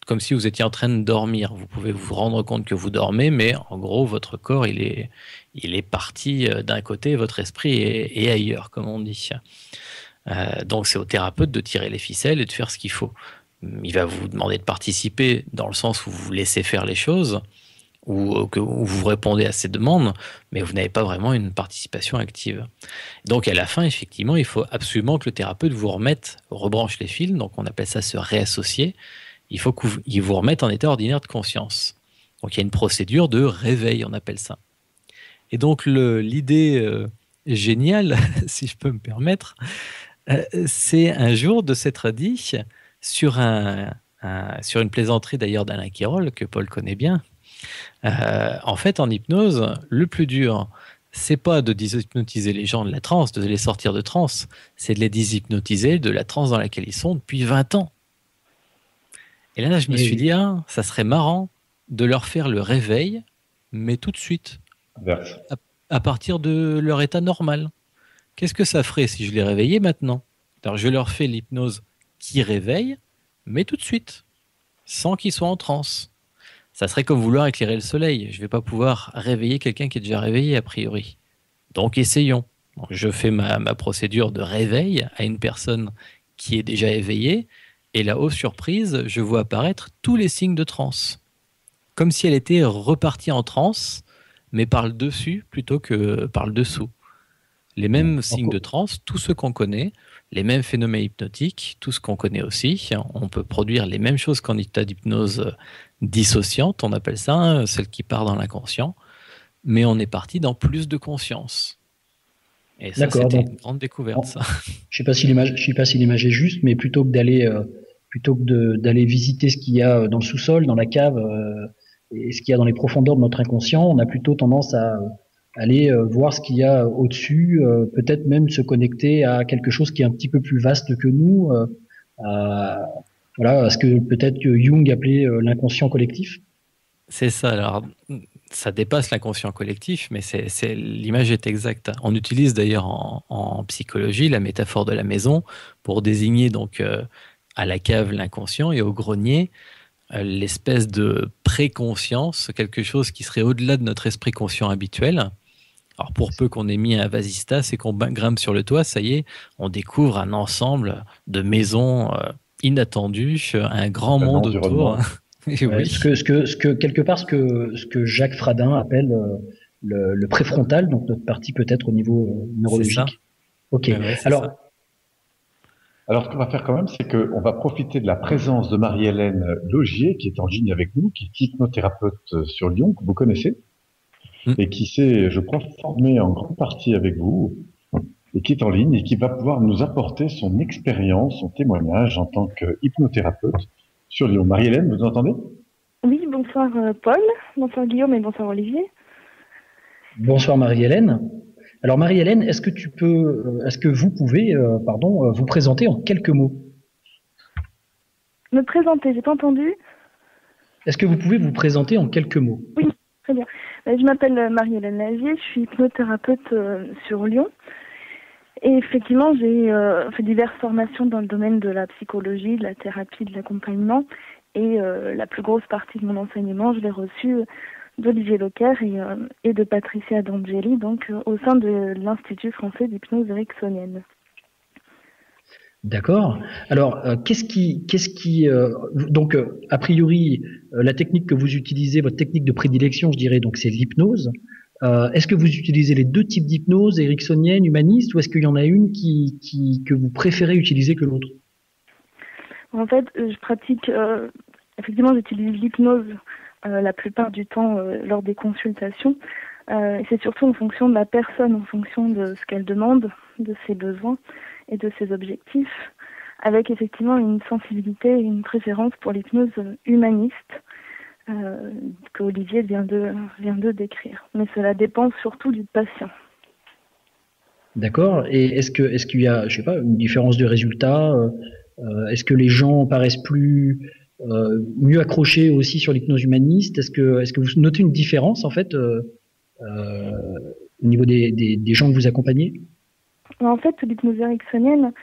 comme si vous étiez en train de dormir. Vous pouvez vous rendre compte que vous dormez, mais en gros, votre corps, il est parti d'un côté, votre esprit est ailleurs, comme on dit. Donc, c'est au thérapeute de tirer les ficelles et de faire ce qu'il faut. Il va vous demander de participer dans le sens où vous vous laissez faire les choses, ou que vous répondez à ses demandes, mais vous n'avez pas vraiment une participation active. Donc, à la fin, effectivement, il faut absolument que le thérapeute vous rebranche les fils, donc on appelle ça se réassocier. Il faut qu'il vous remette en état ordinaire de conscience. Donc, il y a une procédure de réveil, on appelle ça. Et donc, l'idée géniale, si je peux me permettre, c'est un jour de s'être dit, sur une plaisanterie d'ailleurs d'Alain Quérol, que Paul connaît bien, en fait, en hypnose, le plus dur, c'est pas de déshypnotiser les gens de la transe, de les sortir de transe, c'est de les déshypnotiser de la transe dans laquelle ils sont depuis 20 ans. Et là, je me suis dit, ça serait marrant de leur faire le réveil, mais tout de suite, à partir de leur état normal. Qu'est-ce que ça ferait si je les réveillais maintenant ? Alors, je leur fais l'hypnose qui réveille, mais tout de suite, sans qu'ils soient en transe. Ça serait comme vouloir éclairer le soleil. Je ne vais pas pouvoir réveiller quelqu'un qui est déjà réveillé, a priori. Donc, essayons. Donc, je fais ma procédure de réveil à une personne qui est déjà éveillée, et là, aux surprises, je vois apparaître tous les signes de transe. Comme si elle était repartie en transe, mais par le dessus plutôt que par le dessous. Les mêmes signes de transe, tous ceux qu'on connaît, les mêmes phénomènes hypnotiques, tout ce qu'on connaît aussi. On peut produire les mêmes choses qu'en état d'hypnose dissociante, on appelle ça, celle qui part dans l'inconscient, mais on est parti dans plus de conscience. Et ça, c'était une grande découverte, ça. Je sais pas si l'image est juste, mais plutôt que d'aller visiter ce qu'il y a dans le sous-sol, dans la cave, et ce qu'il y a dans les profondeurs de notre inconscient, on a plutôt tendance à aller voir ce qu'il y a au-dessus, peut-être même se connecter à quelque chose qui est un petit peu plus vaste que nous, voilà, à ce que peut-être que Jung appelait l'inconscient collectif. C'est ça. Alors, ça dépasse l'inconscient collectif, mais l'image est exacte. On utilise d'ailleurs en psychologie la métaphore de la maison pour désigner donc à la cave l'inconscient et au grenier l'espèce de préconscience, quelque chose qui serait au-delà de notre esprit conscient habituel. Alors pour peu qu'on ait mis un vasistas et qu'on grimpe sur le toit, ça y est, on découvre un ensemble de maisons inattendues, un grand monde autour. Et ouais, oui. Ce que quelque part ce que Jacques Fradin appelle le préfrontal, donc notre partie peut-être au niveau neurologique. C'est ça. Ok. Ouais, alors, ce qu'on va faire quand même, c'est qu'on va profiter de la présence de Marie-Hélène Laugier, qui est en ligne avec nous, qui est hypnothérapeute sur Lyon, que vous connaissez, et qui s'est, je crois, formée en grande partie avec vous, et qui est en ligne, et qui va pouvoir nous apporter son expérience, son témoignage en tant qu'hypnothérapeute sur Lyon. Marie-Hélène, vous entendez? Oui, bonsoir Paul, bonsoir Guillaume et bonsoir Olivier. Bonsoir Marie-Hélène. Alors Marie-Hélène, est-ce que vous pouvez, vous présenter en quelques mots? Me présenter, j'ai pas entendu. Est-ce que vous pouvez vous présenter en quelques mots? Oui, très bien. Je m'appelle Marie-Hélène Lagier, je suis hypnothérapeute sur Lyon. Et effectivement, j'ai fait diverses formations dans le domaine de la psychologie, de la thérapie, de l'accompagnement. Et la plus grosse partie de mon enseignement, je l'ai reçue d'Olivier Locker et de Patricia D'Angeli, donc au sein de l'Institut français d'hypnose ericksonienne. D'accord. Alors, donc a priori, la technique que vous utilisez, votre technique de prédilection, je dirais, donc c'est l'hypnose. Est-ce que vous utilisez les deux types d'hypnose, ericksonienne, humaniste, ou est-ce qu'il y en a une que vous préférez utiliser que l'autre? En fait, je pratique, effectivement, j'utilise l'hypnose la plupart du temps lors des consultations. Et c'est surtout en fonction de la personne, en fonction de ce qu'elle demande, de ses besoins et de ses objectifs, avec effectivement une sensibilité et une préférence pour l'hypnose humaniste que Olivier vient de décrire. Mais cela dépend surtout du patient. D'accord. Et est-ce qu'il y a, je sais pas, une différence de résultat? Est-ce que les gens paraissent mieux accrochés aussi sur l'hypnose humaniste? Est-ce que vous notez une différence en fait au niveau des gens que vous accompagnez? En fait, l'hypnose ericksonienne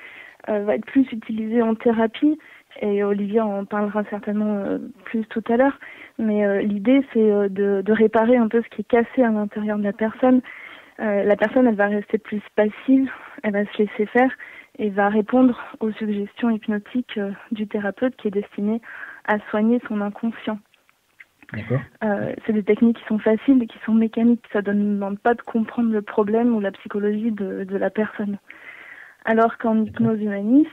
va être plus utilisée en thérapie, et Olivier en parlera certainement plus tout à l'heure. Mais l'idée, c'est de réparer un peu ce qui est cassé à l'intérieur de la personne. La personne, elle va rester plus passive, elle va se laisser faire et va répondre aux suggestions hypnotiques du thérapeute qui est destiné à soigner son inconscient. D'accord. C'est des techniques qui sont faciles et qui sont mécaniques. Ça ne demande pas de comprendre le problème ou la psychologie de la personne. Alors qu'en hypnose humaniste,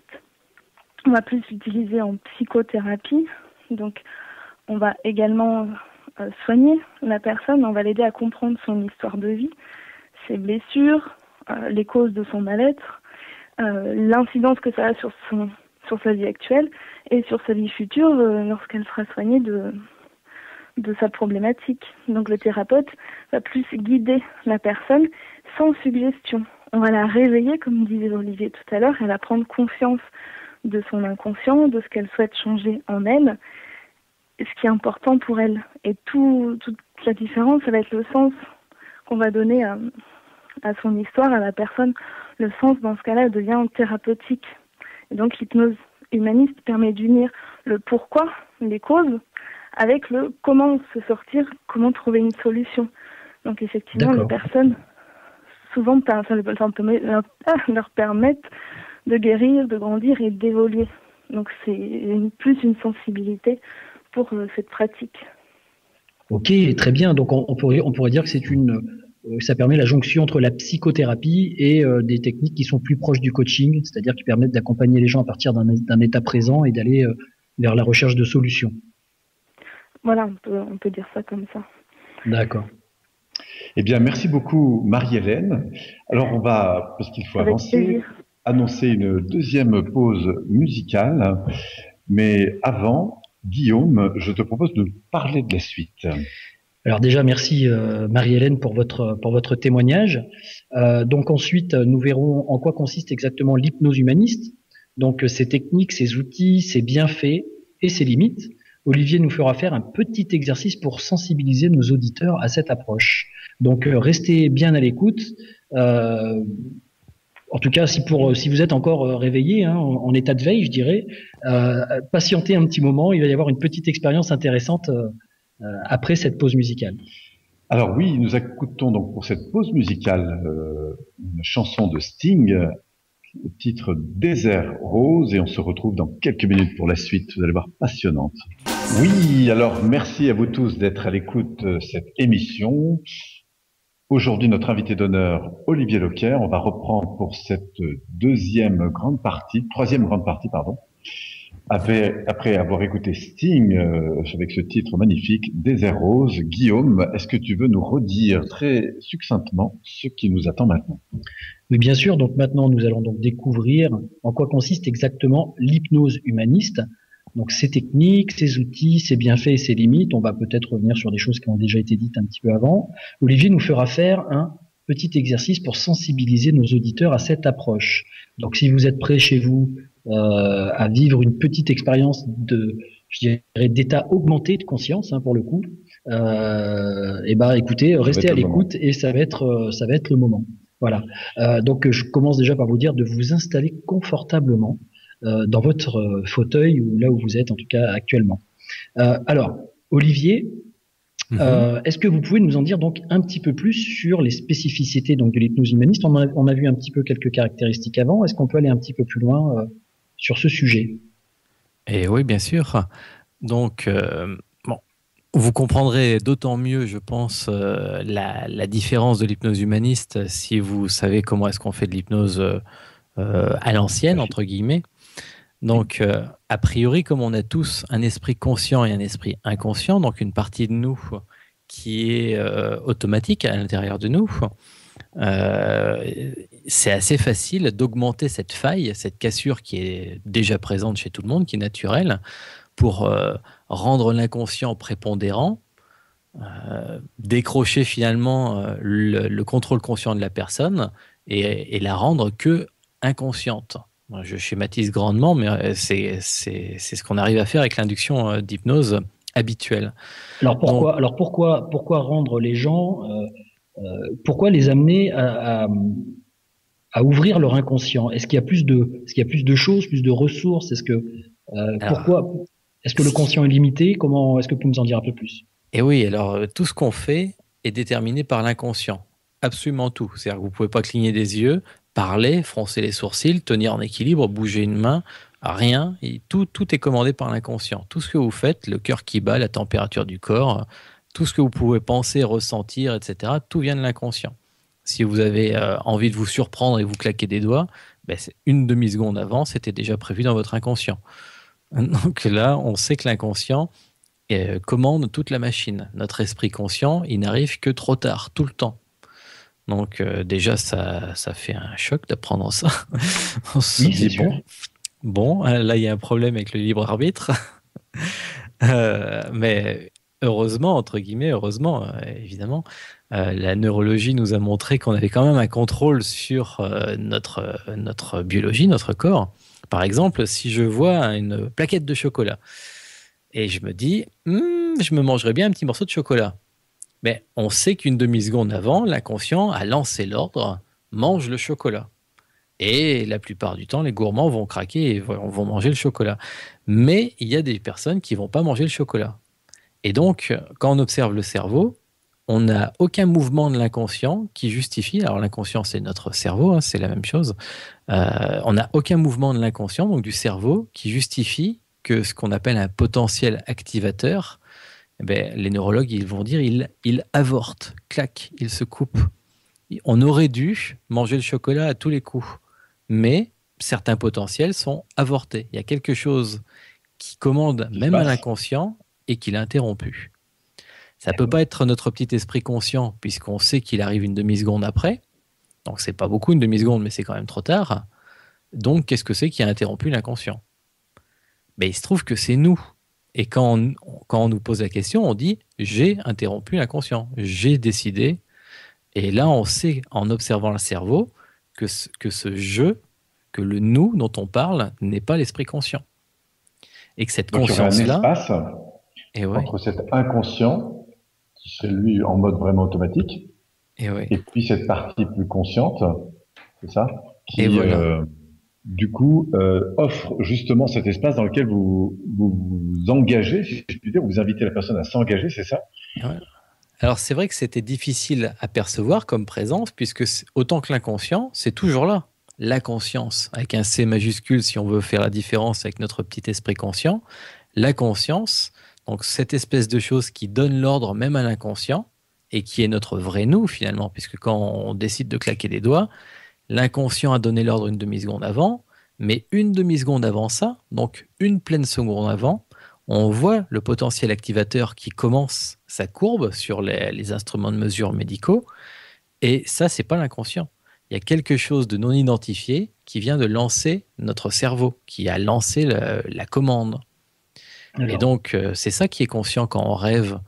on va plus l'utiliser en psychothérapie. Donc, on va également soigner la personne. On va l'aider à comprendre son histoire de vie, ses blessures, les causes de son mal-être, l'incidence que ça a sur sa vie actuelle et sur sa vie future lorsqu'elle sera soignée de sa problématique. Donc le thérapeute va plus guider la personne sans suggestion. On va la réveiller, comme disait Olivier tout à l'heure, elle va prendre conscience de son inconscient, de ce qu'elle souhaite changer en elle, ce qui est important pour elle. Et toute la différence, ça va être le sens qu'on va donner à son histoire, à la personne. Le sens, dans ce cas-là, devient thérapeutique. Et donc l'hypnose humaniste permet d'unir le pourquoi, les causes, avec le comment se sortir, comment trouver une solution. Donc effectivement, les personnes, souvent, ça leur permettre de guérir, de grandir et d'évoluer. Donc c'est plus une sensibilité pour cette pratique. Ok, très bien. Donc on pourrait dire que ça permet la jonction entre la psychothérapie et des techniques qui sont plus proches du coaching, c'est-à-dire qui permettent d'accompagner les gens à partir d'un état présent et d'aller vers la recherche de solutions. Voilà, on peut dire ça comme ça. D'accord. Eh bien, merci beaucoup Marie-Hélène. Alors on va, parce qu'il faut avancer, annoncer une deuxième pause musicale. Mais avant, Guillaume, je te propose de parler de la suite. Alors déjà, merci Marie-Hélène pour votre témoignage. Donc ensuite, nous verrons en quoi consiste exactement l'hypnose humaniste. Donc ses techniques, ses outils, ses bienfaits et ses limites. Olivier nous fera faire un petit exercice pour sensibiliser nos auditeurs à cette approche. Donc restez bien à l'écoute. En tout cas, si vous êtes encore réveillé, hein, en état de veille, je dirais, patientez un petit moment. Il va y avoir une petite expérience intéressante après cette pause musicale. Alors oui, nous écoutons donc pour cette pause musicale une chanson de Sting, le titre Désert Rose, et on se retrouve dans quelques minutes pour la suite. Vous allez voir, passionnante. Oui, alors merci à vous tous d'être à l'écoute de cette émission. Aujourd'hui, notre invité d'honneur, Olivier Leclerc. On va reprendre pour cette troisième grande partie, pardon. Après avoir écouté Sting avec ce titre magnifique, Désert Rose. Guillaume, est-ce que tu veux nous redire très succinctement ce qui nous attend maintenant? Oui, bien sûr. Donc maintenant, nous allons donc découvrir en quoi consiste exactement l'hypnose humaniste. Donc ses techniques, ses outils, ses bienfaits et ses limites. On va peut-être revenir sur des choses qui ont déjà été dites un petit peu avant. Olivier nous fera faire un petit exercice pour sensibiliser nos auditeurs à cette approche. Donc si vous êtes prêts chez vous à vivre une petite expérience je dirais, d'état augmenté de conscience, hein, pour le coup, et ben écoutez, restez à l'écoute et ça va être le moment. Voilà. Donc je commence déjà par vous dire de vous installer confortablement dans votre fauteuil ou là où vous êtes en tout cas actuellement. Alors Olivier, est-ce que vous pouvez nous en dire donc un petit peu plus sur les spécificités donc de l'hypnose humaniste? On a vu un petit peu quelques caractéristiques avant. Est-ce qu'on peut aller un petit peu plus loin sur ce sujet? Et oui, bien sûr. Donc, bon, vous comprendrez d'autant mieux, je pense, la différence de l'hypnose humaniste si vous savez comment est-ce qu'on fait de l'hypnose à l'ancienne, entre guillemets. Donc, a priori, comme on a tous un esprit conscient et un esprit inconscient, donc une partie de nous qui est automatique à l'intérieur de nous, c'est assez facile d'augmenter cette faille, cette cassure qui est déjà présente chez tout le monde, qui est naturelle, pour rendre l'inconscient prépondérant, décrocher finalement le contrôle conscient de la personne et la rendre que inconsciente. Je schématise grandement, mais c'est ce qu'on arrive à faire avec l'induction d'hypnose habituelle. Alors pourquoi rendre les gens, pourquoi les amener à ouvrir leur inconscient? Est-ce qu'il y a plus de choses, plus de ressources? Pourquoi? Est-ce que le conscient est limité? Comment est-ce que vous pouvez nous en dire un peu plus? Et oui, alors tout ce qu'on fait est déterminé par l'inconscient. Absolument tout. C'est-à-dire que vous ne pouvez pas cligner des yeux, parler, froncer les sourcils, tenir en équilibre, bouger une main, rien. Et tout est commandé par l'inconscient. Tout ce que vous faites, le cœur qui bat, la température du corps, tout ce que vous pouvez penser, ressentir, etc., tout vient de l'inconscient. Si vous avez envie de vous surprendre et vous claquer des doigts, ben c'est une demi-seconde avant, c'était déjà prévu dans votre inconscient. Donc là, on sait que l'inconscient commande toute la machine. Notre esprit conscient, il n'arrive que trop tard, tout le temps. Donc déjà, ça fait un choc d'apprendre ça. On se dit, bon, là, il y a un problème avec le libre arbitre. Mais heureusement, entre guillemets, évidemment, la neurologie nous a montré qu'on avait quand même un contrôle sur notre biologie, notre corps. Par exemple, si je vois une plaquette de chocolat et je me dis, je me mangerais bien un petit morceau de chocolat. Mais on sait qu'une demi-seconde avant, l'inconscient a lancé l'ordre, mange le chocolat. Et la plupart du temps, les gourmands vont craquer et vont manger le chocolat. Mais il y a des personnes qui ne vont pas manger le chocolat. Et donc, quand on observe le cerveau, on n'a aucun mouvement de l'inconscient qui justifie, alors l'inconscient c'est notre cerveau, hein, c'est la même chose, on n'a aucun mouvement de l'inconscient, donc du cerveau, qui justifie que ce qu'on appelle un potentiel activateur, eh bien, les neurologues ils vont dire il avorte, clac, il se coupe. On aurait dû manger le chocolat à tous les coups, mais certains potentiels sont avortés. Il y a quelque chose qui commande même à l'inconscient et qui l'a interrompu. Ça ne peut pas être notre petit esprit conscient, puisqu'on sait qu'il arrive une demi-seconde après. Donc, c'est pas beaucoup, une demi-seconde, mais c'est quand même trop tard. Donc, qu'est-ce que c'est qui a interrompu l'inconscient? Ben, il se trouve que c'est nous. Et quand on nous pose la question, on dit « j'ai interrompu l'inconscient, j'ai décidé ». Et là, on sait, en observant le cerveau, que ce je, que le nous dont on parle n'est pas l'esprit conscient. Et que cette Donc, il y aurait un conscience-là... espace Et ouais, entre cet inconscient, qui serait lui en mode vraiment automatique, et ouais. et puis cette partie plus consciente, c'est ça, Et qui, voilà. du coup, offre justement cet espace dans lequel vous engagez, si je puis dire, vous invitez la personne à s'engager, c'est ça? Ouais. Alors c'est vrai que c'était difficile à percevoir comme présence, puisque autant que l'inconscient, c'est toujours là. La conscience, avec un C majuscule, si on veut faire la différence avec notre petit esprit conscient, la conscience, donc cette espèce de chose qui donne l'ordre même à l'inconscient, et qui est notre vrai nous finalement, puisque quand on décide de claquer des doigts, l'inconscient a donné l'ordre une demi-seconde avant, mais une demi-seconde avant ça, donc une pleine seconde avant, on voit le potentiel activateur qui commence sa courbe sur les instruments de mesure médicaux, et ça, c'est pas l'inconscient. Il y a quelque chose de non identifié qui vient de lancer notre cerveau, qui a lancé la commande. Et Alors, donc, c'est ça qui est conscient quand on rêve.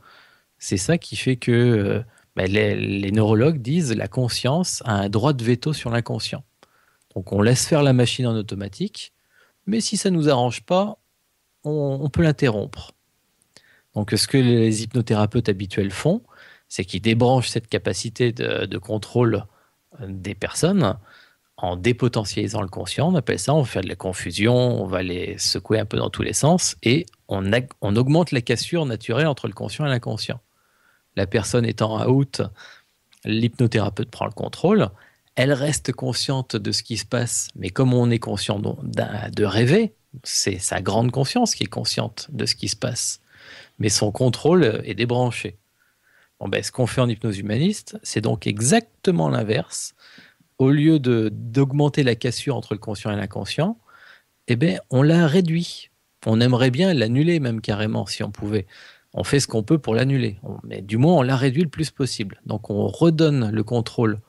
C'est ça qui fait que les neurologues disent la conscience a un droit de veto sur l'inconscient. Donc, on laisse faire la machine en automatique, mais si ça ne nous arrange pas, on peut l'interrompre. Donc, ce que les hypnothérapeutes habituels font, c'est qu'ils débranchent cette capacité de contrôle des personnes en dépotentialisant le conscient. On appelle ça, on fait de la confusion, on va les secouer un peu dans tous les sens et on augmente la cassure naturelle entre le conscient et l'inconscient. La personne étant out, l'hypnothérapeute prend le contrôle, elle reste consciente de ce qui se passe, mais comme on est conscient de rêver, c'est sa grande conscience qui est consciente de ce qui se passe, mais son contrôle est débranché. Bon, ce qu'on fait en hypnose humaniste, c'est donc exactement l'inverse. Au lieu d'augmenter la cassure entre le conscient et l'inconscient, on la réduit. On aimerait bien l'annuler même carrément si on pouvait. On fait ce qu'on peut pour l'annuler, mais du moins on la réduit le plus possible. Donc on redonne le contrôle.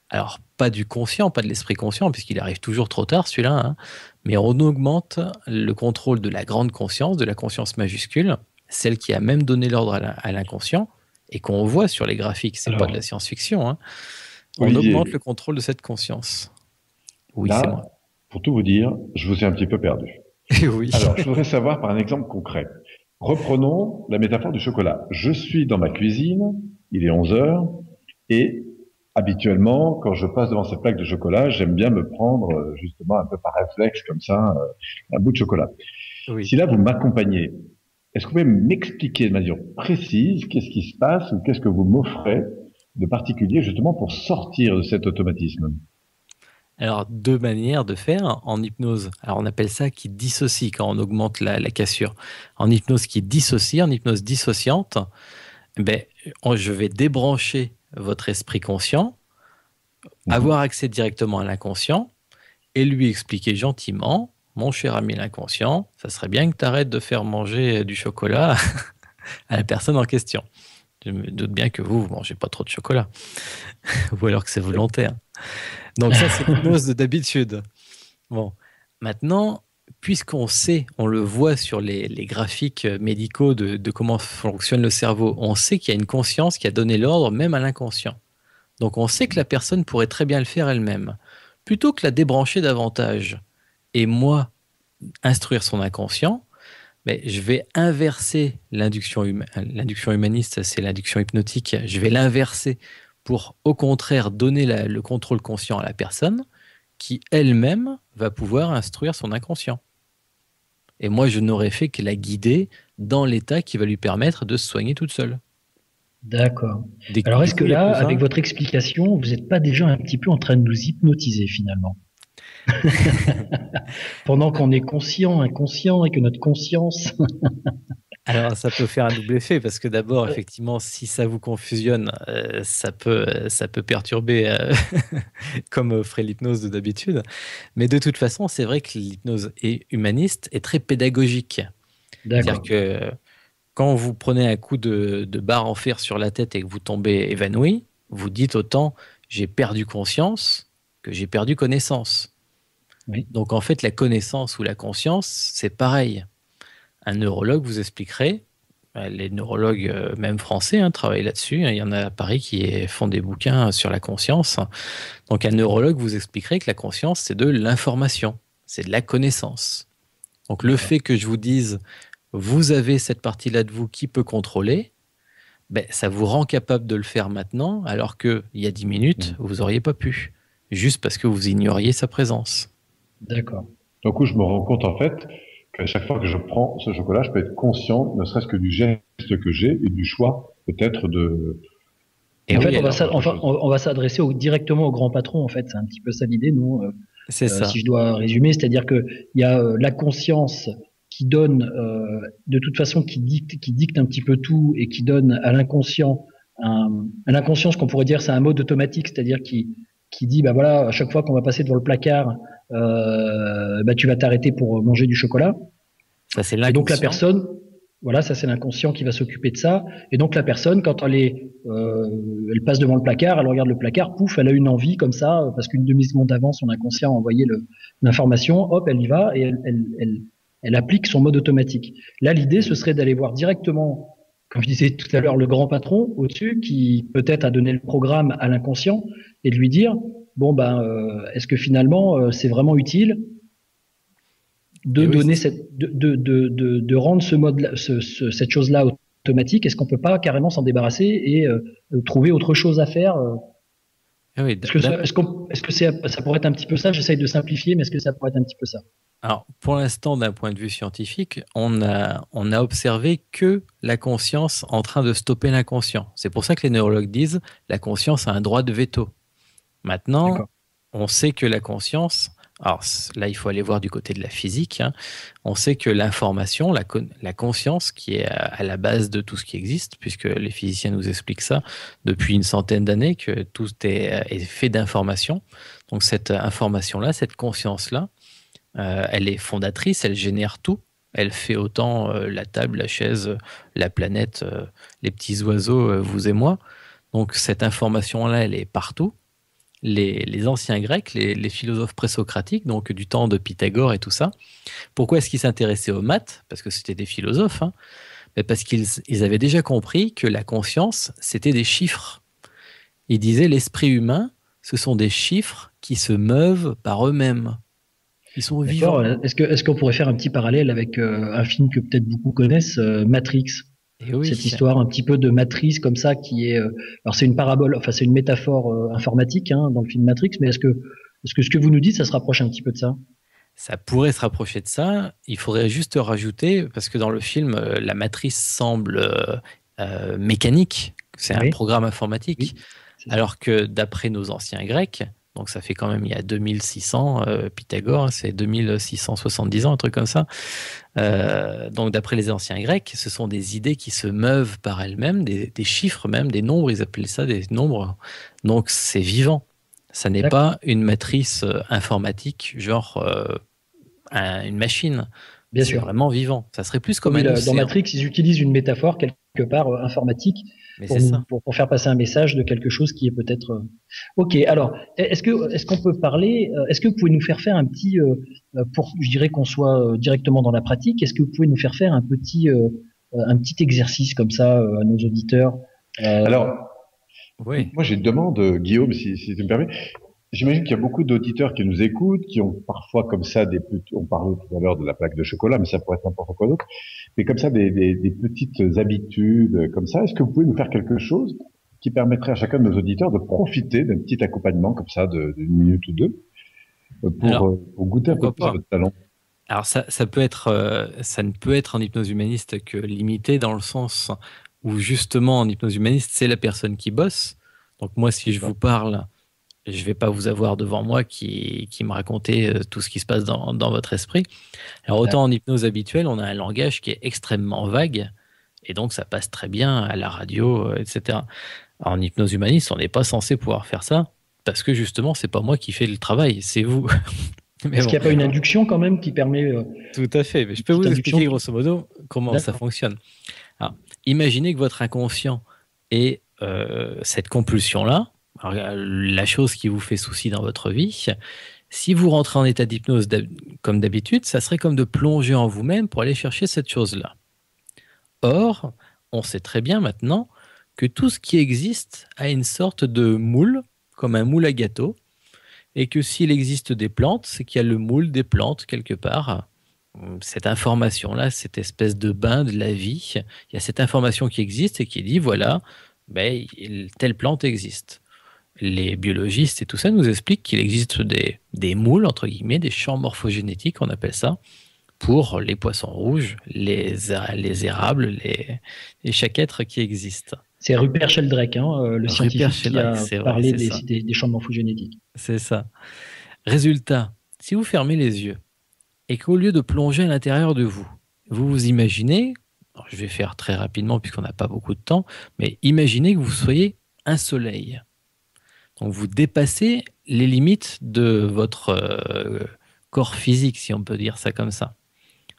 Alors pas du conscient, pas de l'esprit conscient, puisqu'il arrive toujours trop tard celui-là, hein, mais on augmente le contrôle de la grande conscience, de la conscience majuscule, celle qui a même donné l'ordre à l'inconscient, et qu'on voit sur les graphiques, c'est pas de la science-fiction, hein. On Olivier, augmente le contrôle de cette conscience. Oui, c'est là, moi. pour tout vous dire, je vous ai un petit peu perdu. Oui. Alors, je voudrais savoir par un exemple concret. Reprenons la métaphore du chocolat. Je suis dans ma cuisine, il est 11 heures, et habituellement, quand je passe devant cette plaque de chocolat, j'aime bien me prendre, justement, un peu par réflexe, comme ça, un bout de chocolat. Oui. Si là, vous m'accompagnez, est-ce que vous pouvez m'expliquer de manière précise qu'est-ce qui se passe ou qu'est-ce que vous m'offrez de particulier, justement, pour sortir de cet automatisme? Alors, deux manières de faire en hypnose. Alors, on appelle ça qui dissocie quand on augmente la cassure. En hypnose qui dissocie, en hypnose dissociante, je vais débrancher votre esprit conscient, avoir accès directement à l'inconscient et lui expliquer gentiment, mon cher ami l'inconscient, ça serait bien que tu arrêtes de faire manger du chocolat à la personne en question. Je me doute bien que vous mangez pas trop de chocolat. Ou alors que c'est volontaire. Donc ça, c'est l'hypnose d'habitude. Bon, maintenant, puisqu'on sait, on le voit sur les graphiques médicaux de comment fonctionne le cerveau, on sait qu'il y a une conscience qui a donné l'ordre même à l'inconscient. Donc on sait que la personne pourrait très bien le faire elle-même. Plutôt que la débrancher davantage et moi instruire son inconscient, je vais inverser l'induction humaniste, c'est l'induction hypnotique, je vais l'inverser pour au contraire donner le contrôle conscient à la personne qui elle-même va pouvoir instruire son inconscient. Et moi, je n'aurais fait que la guider dans l'état qui va lui permettre de se soigner toute seule. D'accord. Alors est-ce que là, avec votre explication, vous n'êtes pas déjà un petit peu en train de nous hypnotiser finalement? Pendant qu'on est conscient, inconscient et que notre conscience... Alors, ça peut faire un double effet parce que d'abord, effectivement, si ça vous confusionne, ça peut perturber comme ferait l'hypnose d'habitude. Mais de toute façon, c'est vrai que l'hypnose humaniste est très pédagogique. C'est-à-dire que quand vous prenez un coup de barre en fer sur la tête et que vous tombez évanoui, vous dites autant j'ai perdu conscience que j'ai perdu connaissance. Oui. Donc en fait, la connaissance ou la conscience, c'est pareil. un neurologue vous expliquerait, les neurologues, même français, travaillent là-dessus. Il y en a à Paris qui font des bouquins sur la conscience. Donc un neurologue vous expliquerait que la conscience, c'est de l'information, c'est de la connaissance. Donc le fait que je vous dise, vous avez cette partie-là de vous qui peut contrôler, ça vous rend capable de le faire maintenant, alors qu'il y a 10 minutes, vous n'auriez pas pu, juste parce que vous ignoriez sa présence. D'accord. Donc, où je me rends compte, en fait, qu'à chaque fois que je prends ce chocolat, je peux être conscient, ne serait-ce que du geste que j'ai et du choix, peut-être, de... Et en fait, on va s'adresser directement au grand patron, en fait. C'est un petit peu ça l'idée, nous. C'est ça. Si je dois résumer, c'est-à-dire qu'il y a la conscience qui donne, de toute façon, qui dicte un petit peu tout et qui donne à l'inconscient, ce qu'on pourrait dire, c'est un mode automatique, c'est-à-dire qui dit, voilà, à chaque fois qu'on va passer devant le placard, tu vas t'arrêter pour manger du chocolat. Ça, c'est l'inconscient. Et donc la personne, voilà, ça c'est l'inconscient qui va s'occuper de ça. Et donc la personne, quand elle passe devant le placard, elle regarde le placard, pouf, elle a une envie comme ça, parce qu'une demi-seconde avant, son inconscient a envoyé l'information, hop, elle y va et elle applique son mode automatique. Là, l'idée, ce serait d'aller voir directement, comme je disais tout à l'heure, le grand patron au-dessus, qui peut-être a donné le programme à l'inconscient, et de lui dire, est-ce que finalement, c'est vraiment utile de donner de rendre ce mode, cette chose-là automatique? Est-ce qu'on peut pas carrément s'en débarrasser et trouver autre chose à faire? Est-ce que ça pourrait être un petit peu ça? J'essaye de simplifier, mais est-ce que ça pourrait être un petit peu ça? Alors, pour l'instant, d'un point de vue scientifique, on a observé que la conscience en train de stopper l'inconscient. C'est pour ça que les neurologues disent la conscience a un droit de veto. Maintenant, on sait que la conscience, alors là, il faut aller voir du côté de la physique, on sait que l'information, la conscience, qui est à la base de tout ce qui existe, puisque les physiciens nous expliquent ça depuis une centaine d'années, que tout est fait d'informations. Donc cette information-là, cette conscience-là, elle est fondatrice, elle génère tout. Elle fait autant la table, la chaise, la planète, les petits oiseaux, vous et moi. Donc cette information-là, elle est partout. Les anciens Grecs, les philosophes présocratiques, donc du temps de Pythagore et tout ça, pourquoi est-ce qu'ils s'intéressaient aux maths? Parce que c'était des philosophes, mais parce qu'ils avaient déjà compris que la conscience, c'était des chiffres. Ils disaient l'esprit humain, ce sont des chiffres qui se meuvent par eux-mêmes. Ils sont vivants. Est-ce qu'on pourrait faire un petit parallèle avec un film que peut-être beaucoup connaissent, Matrix? Cette histoire un petit peu de matrice comme ça qui est, alors c'est une parabole, enfin c'est une métaphore informatique dans le film Matrix, mais est-ce que ce que vous nous dites, ça se rapproche un petit peu de ça? Ça pourrait se rapprocher de ça. Il faudrait juste rajouter, parce que dans le film, la matrice semble mécanique, c'est un programme informatique, alors que d'après nos anciens Grecs, donc ça fait quand même il y a 2600, Pythagore, c'est 2670 ans, un truc comme ça. Donc d'après les anciens Grecs, ce sont des idées qui se meuvent par elles-mêmes, des chiffres même, des nombres, ils appelaient ça des nombres. Donc c'est vivant. Ça n'est pas une matrice informatique, genre une machine. Bien sûr. C'est vraiment vivant. Ça serait plus comme un océan. Dans Matrix, ils utilisent une métaphore quelque part informatique pour faire passer un message de quelque chose qui est peut-être. Ok. Alors, est-ce qu'on peut parler? Est-ce que vous pouvez nous faire un petit, je dirais qu'on soit directement dans la pratique. Est-ce que vous pouvez nous faire un petit exercice comme ça à nos auditeurs? Alors, moi j'ai une demande, Guillaume, si tu me permets. J'imagine qu'il y a beaucoup d'auditeurs qui nous écoutent, qui ont parfois comme ça on parlait tout à l'heure de la plaque de chocolat, mais ça pourrait être n'importe quoi d'autre, mais comme ça des petites habitudes comme ça. Est-ce que vous pouvez nous faire quelque chose qui permettrait à chacun de nos auditeurs de profiter d'un petit accompagnement comme ça d'une minute ou deux pour goûter un peu plus à votre talent? Alors ça peut être, ça ne peut être en hypnose humaniste que limité dans le sens où justement en hypnose humaniste c'est la personne qui bosse. Donc moi si je vous parle, je ne vais pas vous avoir devant moi qui me racontez tout ce qui se passe dans votre esprit. Alors autant en hypnose habituelle, on a un langage qui est extrêmement vague et donc ça passe très bien à la radio, etc. En hypnose humaniste, on n'est pas censé pouvoir faire ça parce que justement, c'est pas moi qui fais le travail, c'est vous. Est-ce qu'il n'y a pas une induction quand même qui permet... Tout à fait, mais je peux vous expliquer grosso modo comment ça fonctionne. Alors, imaginez que votre inconscient ait cette compulsion-là. Alors, la chose qui vous fait souci dans votre vie, Si vous rentrez en état d'hypnose comme d'habitude, ça serait comme de plonger en vous-même pour aller chercher cette chose-là. Or, on sait très bien maintenant que tout ce qui existe a une sorte de moule, comme un moule à gâteau, et que s'il existe des plantes, c'est qu'il y a le moule des plantes quelque part. Cette information-là, cette espèce de bain de la vie, il y a cette information qui existe et qui dit, voilà, ben, telle plante existe. Les biologistes et tout ça nous expliquent qu'il existe des moules, entre guillemets, des champs morphogénétiques, on appelle ça, pour les poissons rouges, les érables, chaque être qui existe. C'est Rupert Sheldrake, le scientifique qui a parlé des champs morphogénétiques. C'est ça. Résultat, si vous fermez les yeux et qu'au lieu de plonger à l'intérieur de vous, vous vous imaginez, je vais faire très rapidement puisqu'on n'a pas beaucoup de temps, mais imaginez que vous soyez un soleil. Donc vous dépassez les limites de votre corps physique, si on peut dire ça comme ça.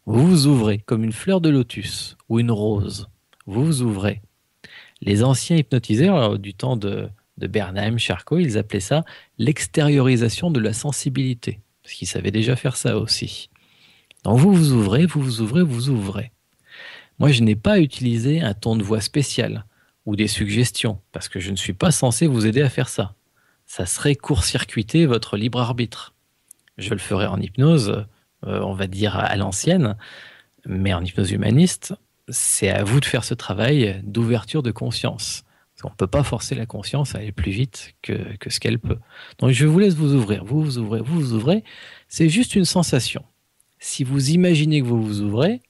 Vous vous ouvrez comme une fleur de lotus ou une rose. Vous vous ouvrez. Les anciens hypnotiseurs du temps de Bernheim, Charcot, ils appelaient ça l'extériorisation de la sensibilité, parce qu'ils savaient déjà faire ça aussi. Donc vous vous ouvrez, vous vous ouvrez, vous vous ouvrez. Moi, je n'ai pas utilisé un ton de voix spécial ou des suggestions, parce que je ne suis pas censé vous aider à faire ça. Ça serait court-circuiter votre libre arbitre. Je le ferai en hypnose, on va dire à l'ancienne, mais en hypnose humaniste, c'est à vous de faire ce travail d'ouverture de conscience. On ne peut pas forcer la conscience à aller plus vite que ce qu'elle peut. Donc je vous laisse vous ouvrir, vous vous ouvrez, vous vous ouvrez. C'est juste une sensation. Si vous imaginez que vous vous ouvrez,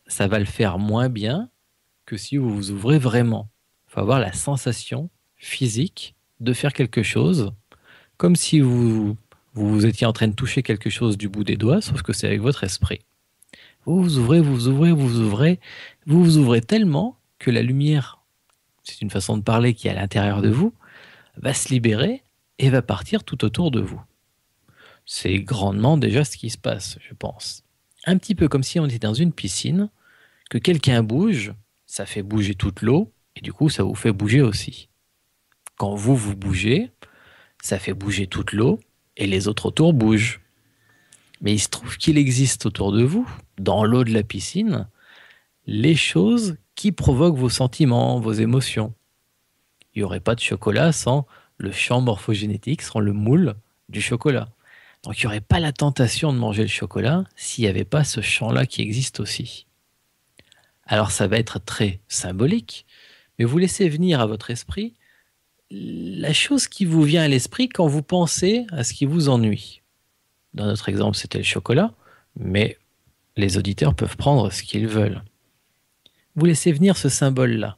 ça va le faire moins bien que si vous vous ouvrez vraiment. Il faut avoir la sensation physique de faire quelque chose, comme si vous étiez en train de toucher quelque chose du bout des doigts, sauf que c'est avec votre esprit. Vous vous ouvrez, vous vous ouvrez, vous vous ouvrez. Vous vous ouvrez tellement que la lumière, c'est une façon de parler qui est à l'intérieur de vous, va se libérer et va partir tout autour de vous. C'est grandement déjà ce qui se passe, je pense. Un petit peu comme si on était dans une piscine, que quelqu'un bouge, ça fait bouger toute l'eau, et du coup ça vous fait bouger aussi. Quand vous bougez, ça fait bouger toute l'eau, et les autres autour bougent. Mais il se trouve qu'il existe autour de vous, dans l'eau de la piscine, les choses qui provoquent vos sentiments, vos émotions. Il n'y aurait pas de chocolat sans le champ morphogénétique, sans le moule du chocolat. Donc il n'y aurait pas la tentation de manger le chocolat s'il n'y avait pas ce champ-là qui existe aussi. Alors ça va être très symbolique, mais vous laissez venir à votre esprit la chose qui vous vient à l'esprit quand vous pensez à ce qui vous ennuie. Dans notre exemple, c'était le chocolat, mais les auditeurs peuvent prendre ce qu'ils veulent. Vous laissez venir ce symbole-là.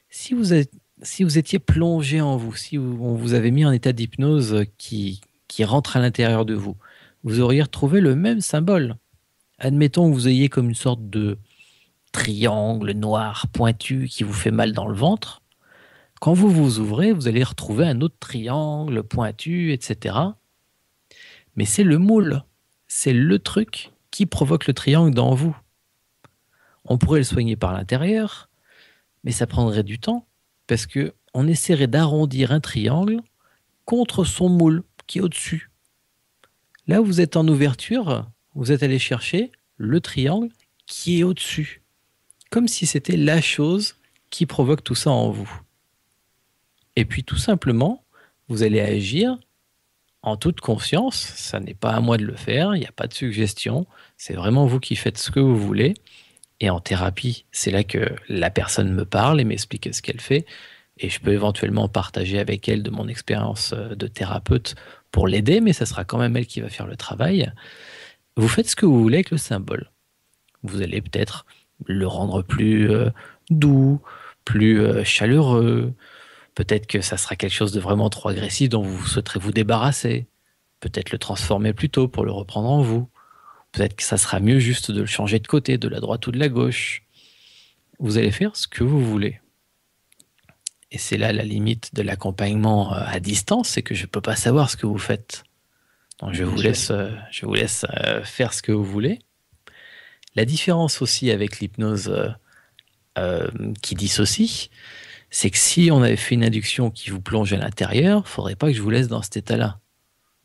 Si vous étiez plongé en vous, si on vous avait mis en état d'hypnose qui rentre à l'intérieur de vous, vous auriez retrouvé le même symbole. Admettons que vous ayez comme une sorte de triangle noir pointu qui vous fait mal dans le ventre. Quand vous vous ouvrez, vous allez retrouver un autre triangle pointu, etc. Mais c'est le moule, c'est le truc qui provoque le triangle dans vous. On pourrait le soigner par l'intérieur, mais ça prendrait du temps, parce qu'on essaierait d'arrondir un triangle contre son moule qui est au-dessus. Là où vous êtes en ouverture, vous êtes allé chercher le triangle qui est au-dessus, comme si c'était la chose qui provoque tout ça en vous. Et puis tout simplement, vous allez agir en toute conscience, ça n'est pas à moi de le faire, il n'y a pas de suggestion, c'est vraiment vous qui faites ce que vous voulez. Et en thérapie, c'est là que la personne me parle et m'explique ce qu'elle fait. Et je peux éventuellement partager avec elle de mon expérience de thérapeute pour l'aider, mais ça sera quand même elle qui va faire le travail. Vous faites ce que vous voulez avec le symbole. Vous allez peut-être le rendre plus doux, plus chaleureux. Peut-être que ça sera quelque chose de vraiment trop agressif dont vous souhaiterez vous débarrasser. Peut-être le transformer plus tôt pour le reprendre en vous. Peut-être que ça sera mieux juste de le changer de côté, de la droite ou de la gauche. Vous allez faire ce que vous voulez. Et c'est là la limite de l'accompagnement à distance, c'est que je ne peux pas savoir ce que vous faites. Donc je vous laisse faire ce que vous voulez. La différence aussi avec l'hypnose qui dissocie, c'est que si on avait fait une induction qui vous plonge à l'intérieur, il ne faudrait pas que je vous laisse dans cet état-là.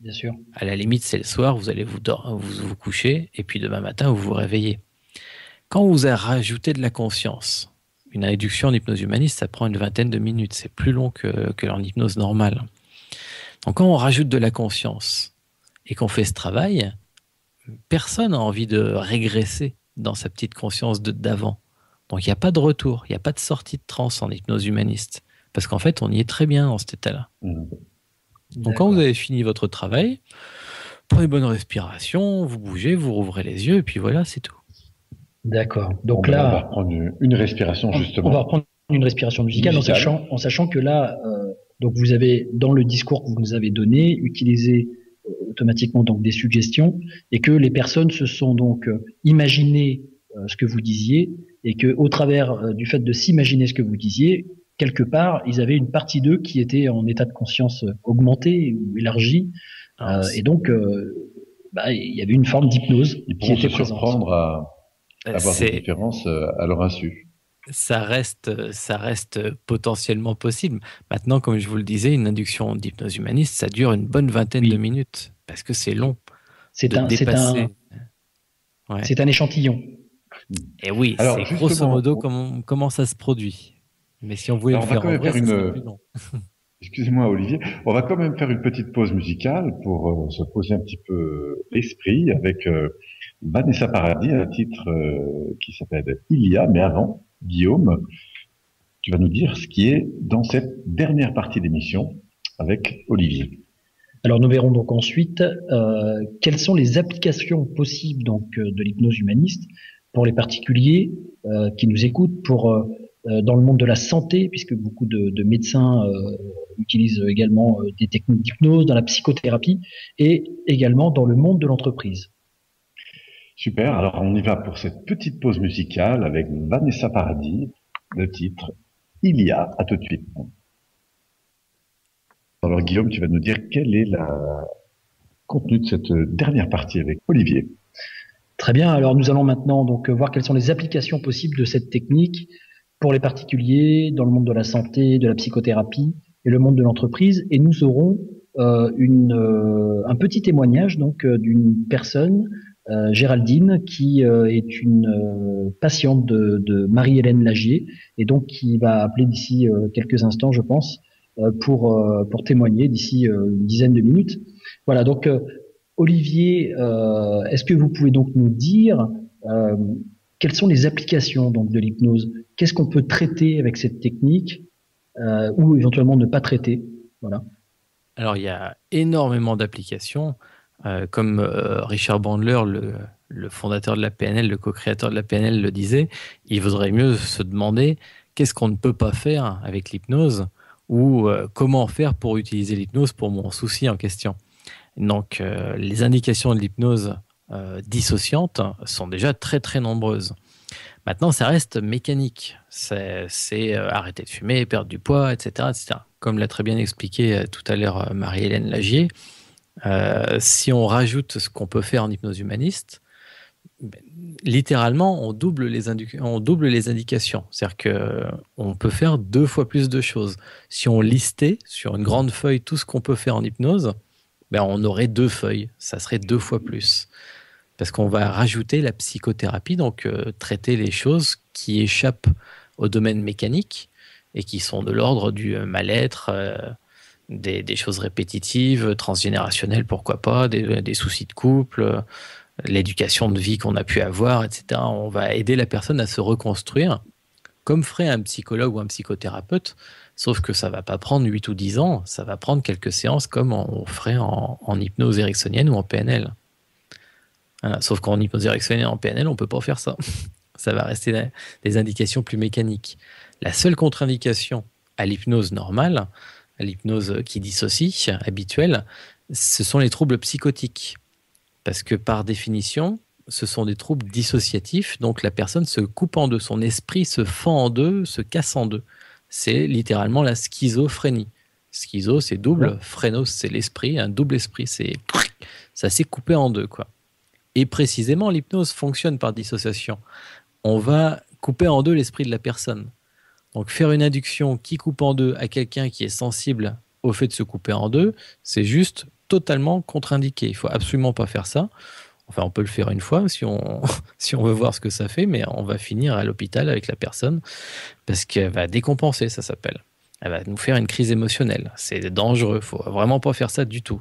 Bien sûr. À la limite, c'est le soir, vous allez vous coucher, et puis demain matin, vous vous réveillez. Quand vous rajoutez de la conscience, une induction en hypnose humaniste, ça prend une vingtaine de minutes. C'est plus long que en hypnose normale. Donc quand on rajoute de la conscience et qu'on fait ce travail, personne n'a envie de régresser dans sa petite conscience d'avant. Donc il n'y a pas de retour, il n'y a pas de sortie de transe en hypnose humaniste. Parce qu'en fait, on y est très bien dans cet état-là. Donc quand vous avez fini votre travail, prenez une bonne respiration, vous bougez, vous rouvrez les yeux, et puis voilà, c'est tout. D'accord. Donc on là, va reprendre une respiration, justement. On va reprendre une respiration musicale. En sachant que là, donc vous avez, dans le discours que vous nous avez donné, utilisé automatiquement donc des suggestions, et que les personnes se sont donc imaginé ce que vous disiez, et que au travers du fait de s'imaginer ce que vous disiez, quelque part, ils avaient une partie d'eux qui était en état de conscience augmenté ou élargi, et donc il y avait une forme d'hypnose qui était présente. Surprendre à avoir des différences à leur insu. Ça reste potentiellement possible. Maintenant, comme je vous le disais, une induction d'hypnose humaniste, ça dure une bonne vingtaine de minutes, parce que c'est long. C'est un échantillon. Et oui, c'est grosso modo comment ça se produit. Mais si on voulait le faire en vrai, ça serait plus long. Excusez-moi, Olivier. On va quand même faire une petite pause musicale pour se poser un petit peu l'esprit avec Vanessa Paradis, un titre qui s'appelle Il y a, mais avant, Guillaume, tu vas nous dire ce qui est dans cette dernière partie d'émission avec Olivier. Alors nous verrons donc ensuite quelles sont les applications possibles donc de l'hypnose humaniste pour les particuliers qui nous écoutent, dans le monde de la santé, puisque beaucoup de médecins utilisent également des techniques d'hypnose, dans la psychothérapie, et également dans le monde de l'entreprise. Super, alors on y va pour cette petite pause musicale avec Vanessa Paradis, le titre « Il y a », à tout de suite. Alors Guillaume, tu vas nous dire quel est le contenu de cette dernière partie avec Olivier. Très bien, alors nous allons maintenant donc voir quelles sont les applications possibles de cette technique pour les particuliers, dans le monde de la santé, de la psychothérapie et le monde de l'entreprise. Et nous aurons un petit témoignage donc d'une personne, Géraldine, qui est une patiente de Marie-Hélène Lagier, et donc qui va appeler d'ici quelques instants, je pense, pour témoigner d'ici une dizaine de minutes. Voilà, donc Olivier, est-ce que vous pouvez donc nous dire quelles sont les applications donc de l'hypnose? Qu'est-ce qu'on peut traiter avec cette technique ou éventuellement ne pas traiter? Voilà. Alors, il y a énormément d'applications. Comme Richard Bandler, le fondateur de la PNL, le co-créateur de la PNL le disait, il vaudrait mieux se demander qu'est-ce qu'on ne peut pas faire avec l'hypnose ou comment faire pour utiliser l'hypnose pour mon souci en question. Donc, les indications de l'hypnose dissociante sont déjà très très nombreuses. Maintenant, ça reste mécanique. C'est arrêter de fumer, perdre du poids, etc. etc. Comme l'a très bien expliqué tout à l'heure Marie-Hélène Lagier, si on rajoute ce qu'on peut faire en hypnose humaniste, littéralement, on double les indications. C'est-à-dire qu'on peut faire 2 fois plus de choses. Si on listait sur une grande feuille tout ce qu'on peut faire en hypnose, on aurait 2 feuilles. Ça serait 2 fois plus. Parce qu'on va rajouter la psychothérapie, donc traiter les choses qui échappent au domaine mécanique et qui sont de l'ordre du mal-être, des choses répétitives, transgénérationnelles, pourquoi pas, des soucis de couple, l'éducation de vie qu'on a pu avoir, etc. On va aider la personne à se reconstruire, comme ferait un psychologue ou un psychothérapeute, sauf que ça ne va pas prendre 8 ou 10 ans, ça va prendre quelques séances comme on ferait en hypnose ericksonienne ou en PNL. Voilà. Sauf qu'en hypnose ericksonienne et en PNL, on ne peut pas faire ça. Ça va rester des indications plus mécaniques. La seule contre-indication à l'hypnose normale, à l'hypnose qui dissocie, habituelle, ce sont les troubles psychotiques. Parce que par définition, ce sont des troubles dissociatifs, donc la personne se coupe en deux, son esprit se fend en deux, se casse en deux. C'est littéralement la schizophrénie. Schizo, c'est double, phrénos, c'est l'esprit, un double esprit, ça s'est coupé en deux, quoi. Et précisément, l'hypnose fonctionne par dissociation. On va couper en deux l'esprit de la personne. Donc faire une induction qui coupe en deux à quelqu'un qui est sensible au fait de se couper en deux, c'est juste totalement contre-indiqué. Il faut absolument pas faire ça. Enfin, on peut le faire une fois si on, si on veut voir ce que ça fait, mais on va finir à l'hôpital avec la personne parce qu'elle va décompenser, ça s'appelle. Elle va nous faire une crise émotionnelle. C'est dangereux. Il faut vraiment pas faire ça du tout.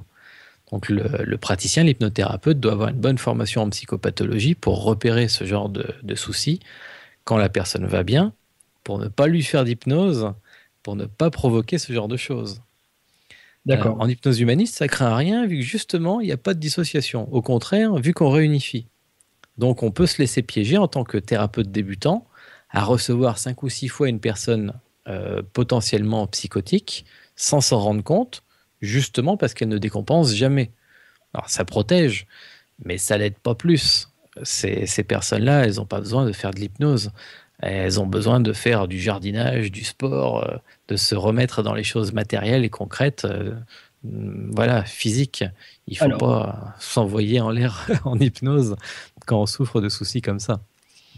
Donc le praticien, l'hypnothérapeute, doit avoir une bonne formation en psychopathologie pour repérer ce genre de soucis quand la personne va bien, pour ne pas lui faire d'hypnose, pour ne pas provoquer ce genre de choses. D'accord. En hypnose humaniste, ça craint rien vu que justement, il n'y a pas de dissociation. Au contraire, vu qu'on réunifie. Donc on peut se laisser piéger en tant que thérapeute débutant à recevoir 5 ou 6 fois une personne potentiellement psychotique sans s'en rendre compte, justement parce qu'elle ne décompense jamais. Alors ça protège, mais ça l'aide pas plus. Ces personnes-là, elles n'ont pas besoin de faire de l'hypnose. Elles ont besoin de faire du jardinage, du sport, de se remettre dans les choses matérielles et concrètes, voilà, physiques. Il ne faut pas s'envoyer en l'air en hypnose quand on souffre de soucis comme ça.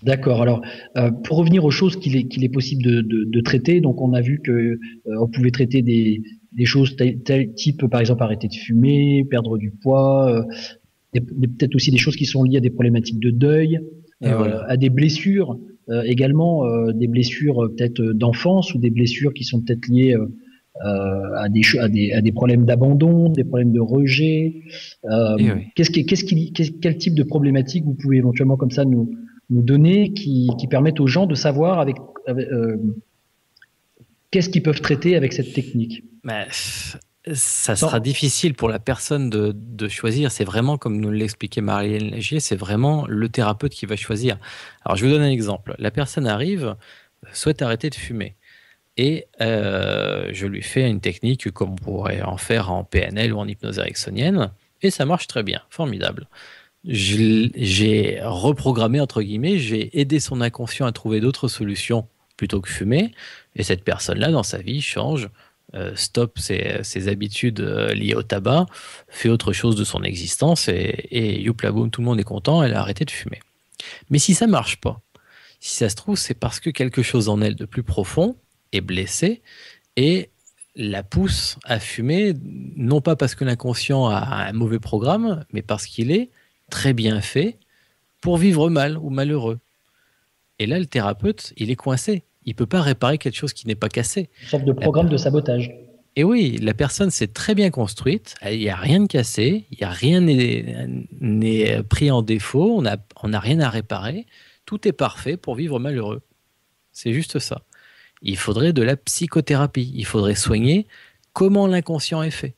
D'accord. Alors, pour revenir aux choses qu'il est possible de traiter, donc on a vu que on pouvait traiter des choses type, par exemple, arrêter de fumer, perdre du poids, peut-être aussi des choses qui sont liées à des problématiques de deuil, voilà. À des blessures, également des blessures peut-être d'enfance ou des blessures qui sont peut-être liées à des problèmes d'abandon, des problèmes de rejet. Oui. Quel type de problématiques vous pouvez éventuellement comme ça nous donner qui permettent aux gens de savoir qu'est-ce qu'ils peuvent traiter avec cette technique? Ça sera difficile pour la personne de choisir. C'est vraiment, comme nous l'expliquait Marie-Hélène Légier, c'est vraiment le thérapeute qui va choisir. Alors, je vous donne un exemple. La personne arrive, souhaite arrêter de fumer. Et je lui fais une technique comme on pourrait en faire en PNL ou en hypnose ericksonienne. Et ça marche très bien, formidable. J'ai reprogrammé, entre guillemets, j'ai aidé son inconscient à trouver d'autres solutions plutôt que fumer. Et cette personne-là, dans sa vie, change, stoppe ses habitudes liées au tabac, fait autre chose de son existence et youpla boum, tout le monde est content, elle a arrêté de fumer. Mais si ça ne marche pas, si ça se trouve, c'est parce que quelque chose en elle de plus profond est blessé et la pousse à fumer, non pas parce que l'inconscient a un mauvais programme, mais parce qu'il est très bien fait pour vivre mal ou malheureux. Et là, le thérapeute, il est coincé. Il ne peut pas réparer quelque chose qui n'est pas cassé. Une sorte de programme de sabotage. Et oui, la personne s'est très bien construite, il n'y a rien de cassé, il n'y a rien n'est pris en défaut, on n'a rien à réparer, tout est parfait pour vivre malheureux. C'est juste ça. Il faudrait de la psychothérapie, il faudrait soigner comment l'inconscient est fait.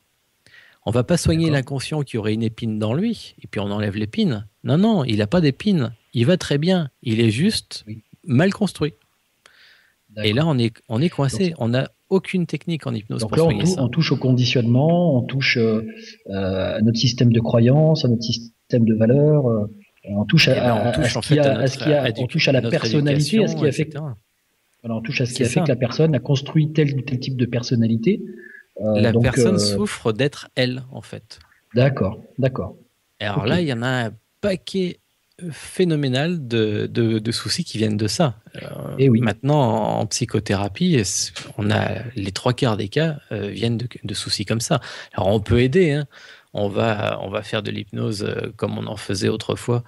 On ne va pas soigner l'inconscient qui aurait une épine dans lui, et puis on enlève l'épine. Non, non, il n'a pas d'épine, il va très bien, il est juste mal construit. Et là, on est coincé, on n'a aucune technique en hypnose pour soigner ça. On touche au conditionnement, on touche à notre système de croyance, à notre système de valeurs, on touche à la personnalité, à ce qui a fait. Voilà, on touche à ce qui a fait que la personne a construit tel ou tel type de personnalité. La personne souffre d'être elle, en fait. D'accord. Et alors là, il y en a un paquet phénoménal de soucis qui viennent de ça. Et oui. Maintenant, en psychothérapie, on a les 3/4 des cas viennent de soucis comme ça. Alors on peut aider, hein. On va faire de l'hypnose comme on en faisait autrefois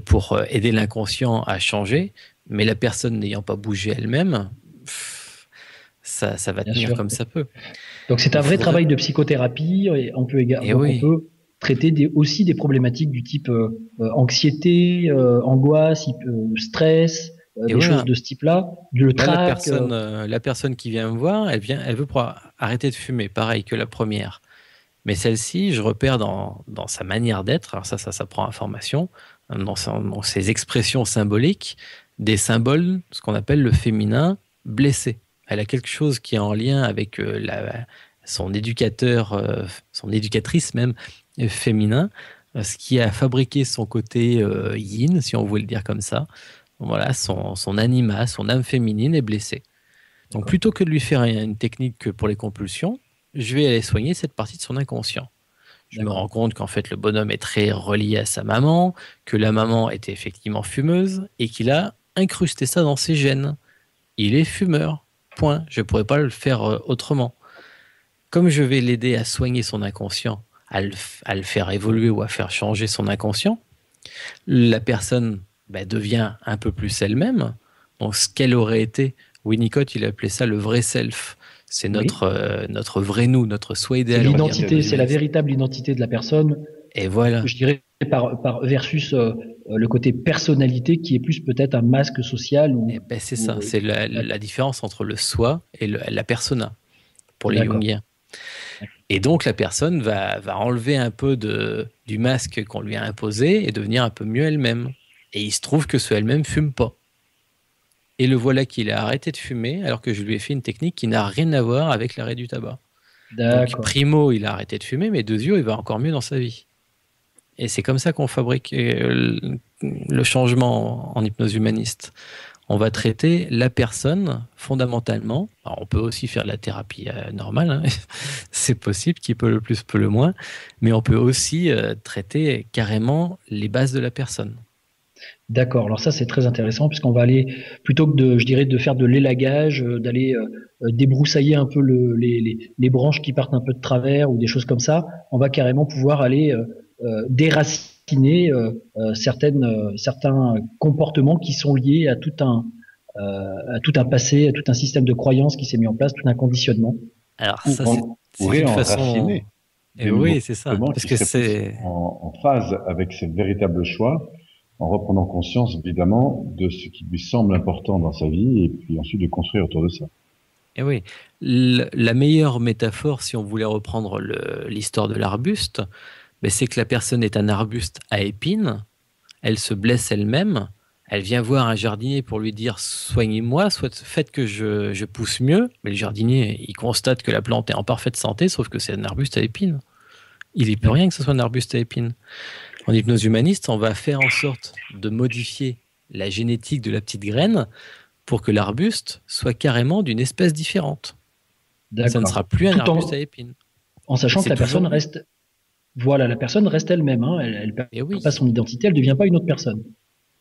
pour aider l'inconscient à changer, mais la personne n'ayant pas bougé elle-même, ça va tenir comme ça peut. Donc c'est un vrai travail de psychothérapie et on peut on peut traiter aussi des problématiques du type anxiété, angoisse, stress, des choses de ce type-là, le trac. La personne qui vient me voir, elle veut arrêter de fumer, pareil que la première. Mais celle-ci, je repère dans sa manière d'être, alors ça prend information, dans ses expressions symboliques, des symboles, ce qu'on appelle le féminin blessé. Elle a quelque chose qui est en lien avec son éducateur, son éducatrice même, féminin, ce qui a fabriqué son côté yin, si on voulait le dire comme ça. Voilà, son anima, son âme féminine est blessée. Donc plutôt que de lui faire une technique pour les compulsions, je vais aller soigner cette partie de son inconscient. Je me rends compte qu'en fait le bonhomme est très relié à sa maman, que la maman était effectivement fumeuse et qu'il a incrusté ça dans ses gènes. Il est fumeur, point. Je ne pourrais pas le faire autrement. Comme je vais l'aider à soigner son inconscient, à le faire évoluer ou à faire changer son inconscient, la personne devient un peu plus elle-même. Donc, ce qu'elle aurait été, Winnicott, il appelait ça le vrai self. C'est notre vrai nous, notre soi idéal. C'est l'identité, c'est la véritable identité de la personne. Et voilà. Je dirais versus le côté personnalité qui est plus peut-être un masque social. C'est ça, c'est la différence entre le soi et la persona pour les Jungiens. Et donc la personne va enlever un peu du masque qu'on lui a imposé et devenir un peu mieux elle-même. Et il se trouve que ce elle-même fume pas. Et le voilà qu'il a arrêté de fumer alors que je lui ai fait une technique qui n'a rien à voir avec l'arrêt du tabac. Donc primo, il a arrêté de fumer, mais deuxièmement, il va encore mieux dans sa vie. Et c'est comme ça qu'on fabrique le changement en hypnose humaniste. On va traiter la personne fondamentalement. Alors on peut aussi faire de la thérapie normale, hein. C'est possible, qui peut le plus, peut le moins. Mais on peut aussi traiter carrément les bases de la personne. D'accord, alors ça c'est très intéressant puisqu'on va aller, plutôt que de faire de l'élagage, d'aller débroussailler un peu les branches qui partent un peu de travers ou des choses comme ça, on va carrément pouvoir aller déraciner certains comportements qui sont liés à tout un passé, à tout un système de croyances qui s'est mis en place, tout un conditionnement. Alors ça c'est une façon. Et oui, c'est ça. Parce que c'est en phase avec ses véritables choix, en reprenant conscience évidemment de ce qui lui semble important dans sa vie et puis ensuite de construire autour de ça. Et oui, la meilleure métaphore, si on voulait reprendre l'histoire de l'arbuste, c'est que la personne est un arbuste à épines, elle se blesse elle-même, elle vient voir un jardinier pour lui dire « soignez-moi, faites que je pousse mieux », mais le jardinier, il constate que la plante est en parfaite santé, sauf que c'est un arbuste à épines. Il n'y peut rien que ce soit un arbuste à épines. En hypnose humaniste, on va faire en sorte de modifier la génétique de la petite graine pour que l'arbuste soit carrément d'une espèce différente. Ça ne sera plus un arbuste à épines. En sachant que la personne reste... Voilà, la personne reste elle-même. Hein. Elle perd pas son identité, elle ne devient pas une autre personne.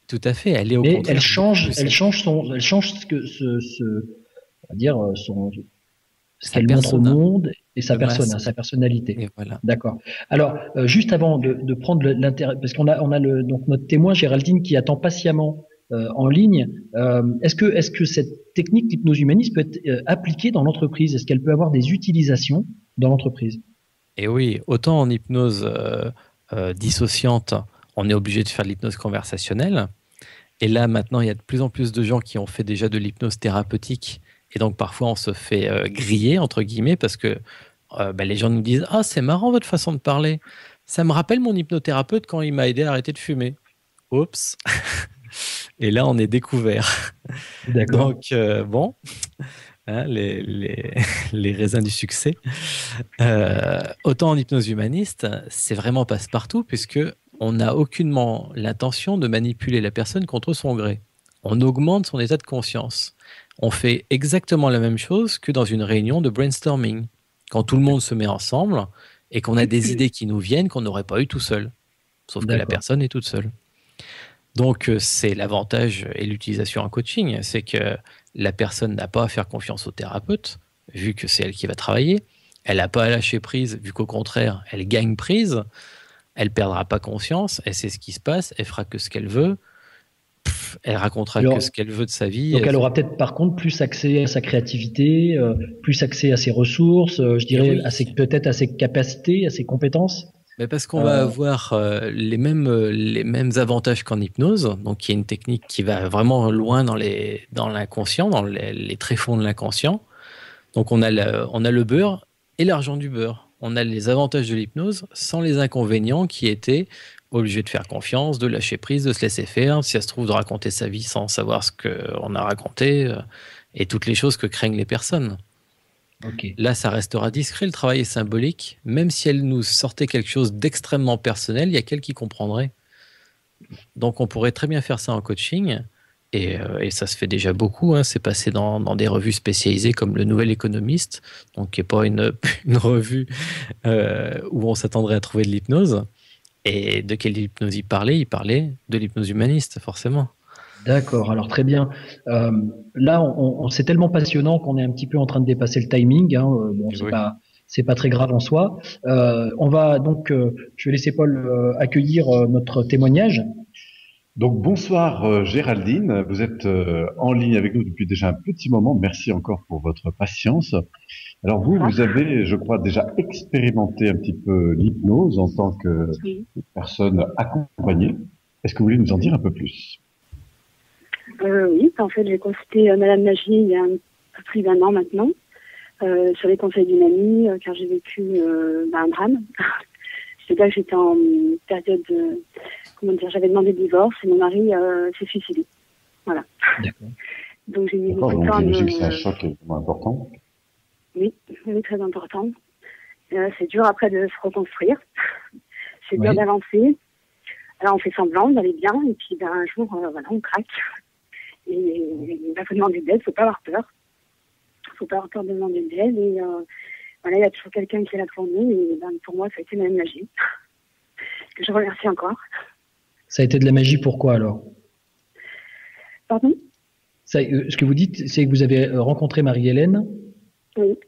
Tout à fait, elle est au contraire. Elle change ce qu'elle montre au monde et sa personnalité. Et voilà. D'accord. Alors, juste avant de prendre l'intérêt, parce qu'on a donc notre témoin Géraldine qui attend patiemment en ligne. Est-ce que cette technique d'hypnose humaniste peut être appliquée dans l'entreprise? Est-ce qu'elle peut avoir des utilisations dans l'entreprise? Et oui, autant en hypnose dissociante, on est obligé de faire de l'hypnose conversationnelle. Et là, maintenant, il y a de plus en plus de gens qui ont fait déjà de l'hypnose thérapeutique. Et donc, parfois, on se fait griller, entre guillemets, parce que les gens nous disent « Ah, c'est marrant votre façon de parler. Ça me rappelle mon hypnothérapeute quand il m'a aidé à arrêter de fumer. » Oups. Et là, on est découvert. D'accord. Donc, bon, hein, les raisins du succès. Autant en hypnose humaniste, c'est vraiment passe-partout, puisque on n'a aucunement l'intention de manipuler la personne contre son gré. On augmente son état de conscience. On fait exactement la même chose que dans une réunion de brainstorming, quand tout le monde se met ensemble et qu'on a des idées qui nous viennent qu'on n'aurait pas eu tout seul. Sauf que la personne est toute seule. Donc, c'est l'avantage et l'utilisation en coaching, c'est que la personne n'a pas à faire confiance au thérapeute, vu que c'est elle qui va travailler. Elle n'a pas à lâcher prise, vu qu'au contraire, elle gagne prise. Elle ne perdra pas conscience, elle sait ce qui se passe, elle fera que ce qu'elle veut. Elle racontera que ce qu'elle veut de sa vie. Donc elle aura peut-être par contre plus accès à sa créativité, plus accès à ses ressources, je dirais peut-être à ses capacités, à ses compétences. Mais parce qu'on va avoir les mêmes avantages qu'en hypnose, donc il y a une technique qui va vraiment loin dans l'inconscient, dans les tréfonds de l'inconscient. Donc on a le beurre et l'argent du beurre. On a les avantages de l'hypnose sans les inconvénients qui étaient obligé de faire confiance, de lâcher prise, de se laisser faire, si ça se trouve de raconter sa vie sans savoir ce qu'on a raconté, et toutes les choses que craignent les personnes. Okay. Là, ça restera discret, le travail est symbolique, même si elle nous sortait quelque chose d'extrêmement personnel, il y a quelqu'un qui comprendrait. Donc on pourrait très bien faire ça en coaching, et ça se fait déjà beaucoup, hein. C'est passé dans des revues spécialisées comme Le Nouvel Économiste, donc qui n'est pas une revue où on s'attendrait à trouver de l'hypnose. Et de quelle hypnose il parlait? Il parlait de l'hypnose humaniste, forcément. D'accord, alors très bien. Là, c'est tellement passionnant qu'on est un petit peu en train de dépasser le timing. Hein. Bon, c'est pas très grave en soi. On va donc, je vais laisser Paul accueillir notre témoignage. Donc bonsoir Géraldine, vous êtes en ligne avec nous depuis déjà un petit moment. Merci encore pour votre patience. Alors vous avez, je crois, déjà expérimenté un petit peu l'hypnose en tant que personne accompagnée. Est-ce que vous voulez nous en dire un peu plus? Oui, en fait, j'ai consulté Madame Nagy il y a un peu plus d'1 an maintenant, sur les conseils d'une amie, car j'ai vécu un drame. C'est-à-dire que j'étais en période de, j'avais demandé le divorce et mon mari s'est suicidé. Voilà. D'accord. Donc j'ai eu donc j'imagine que c'est un choc extrêmement important. Oui, très important. C'est dur après de se reconstruire. C'est dur d'avancer. Alors on fait semblant d'aller bien et puis un jour, on craque. Et il faut demander de l'aide, faut pas avoir peur. Faut pas avoir peur de demander de l'aide. Et il y a toujours quelqu'un qui est là pour nous. Et pour moi, ça a été Madame Nagy. Que je remercie encore. Ça a été de la magie, pourquoi alors? Pardon? Ce que vous dites, c'est que vous avez rencontré Marie-Hélène. Oui.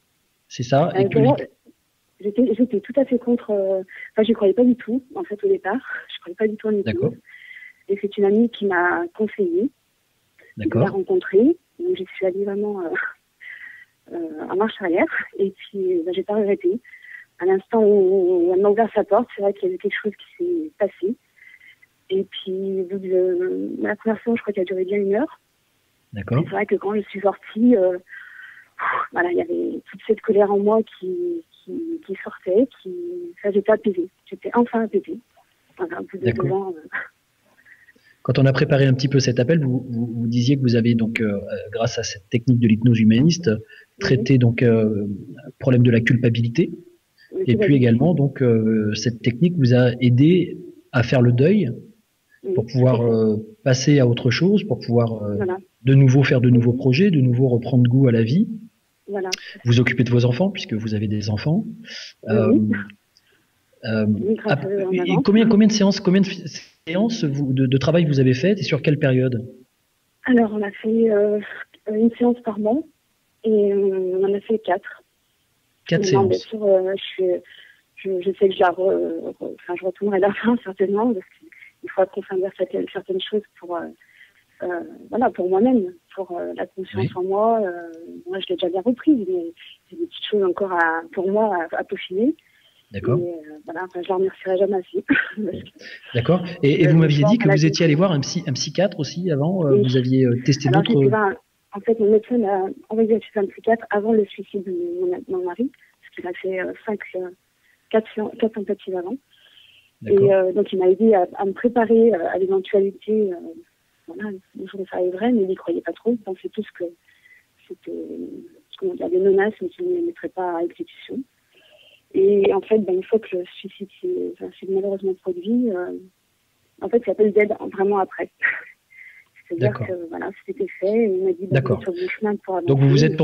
C'est ça. Et que... J'étais tout à fait contre. J'y croyais pas du tout, en fait, au départ. Je croyais pas du tout en hypnose. D'accord. Et c'est une amie qui m'a conseillé de la rencontrer. Donc j'y suis allée vraiment en marche arrière. Et puis, j'ai pas regretté. À l'instant où elle m'a ouvert sa porte, c'est vrai qu'il y avait quelque chose qui s'est passé. Et puis, la conversation, je crois qu'elle a duré bien 1 heure. D'accord. C'est vrai que quand je suis sortie, il y avait toute cette colère en moi qui sortait, j'étais apaisée. J'étais enfin apaisée. Voilà, au bout de 2 ans. Quand on a préparé un petit peu cet appel, vous disiez que vous avez donc, grâce à cette technique de l'hypnose humaniste, traité donc problème de la culpabilité. Et puis également, donc, cette technique vous a aidé à faire le deuil pour pouvoir passer à autre chose, pour pouvoir de nouveau faire de nouveaux projets, de nouveau reprendre goût à la vie. Voilà. Vous occupez de vos enfants puisque vous avez des enfants. Combien de séances de travail vous avez faites et sur quelle période? Alors on a fait une séance par mois et on en a fait 4. 4 séances. Bien sûr, je sais que je retournerai à la fin certainement parce qu'il faut approfondir certaines choses pour moi-même, pour la confiance en moi. Moi, je l'ai déjà bien reprise, mais j'ai des petites choses encore pour moi à peaufiner. D'accord. Je ne la remercierai jamais assez. D'accord. Et vous m'aviez dit que vous étiez allé voir un psychiatre aussi avant. Vous aviez testé d'autres. En fait, mon médecin m'a envoyé chez un psychiatre avant le suicide de mon mari, parce qu'il a fait 4 tentatives avant. Et donc, il m'a aidé à me préparer à l'éventualité. Le jour où ça arriverait, mais il n'y croyait pas trop. Il pensait tous que c'était des menaces, mais qu'il ne les mettrait pas à exécution. Et en fait, une fois que le suicide s'est malheureusement produit, en fait, il n'y a pas eu d'aide vraiment après. C'est-à-dire que c'était fait. Et il m'a dit sur le chemin pour avancer. Donc vous êtes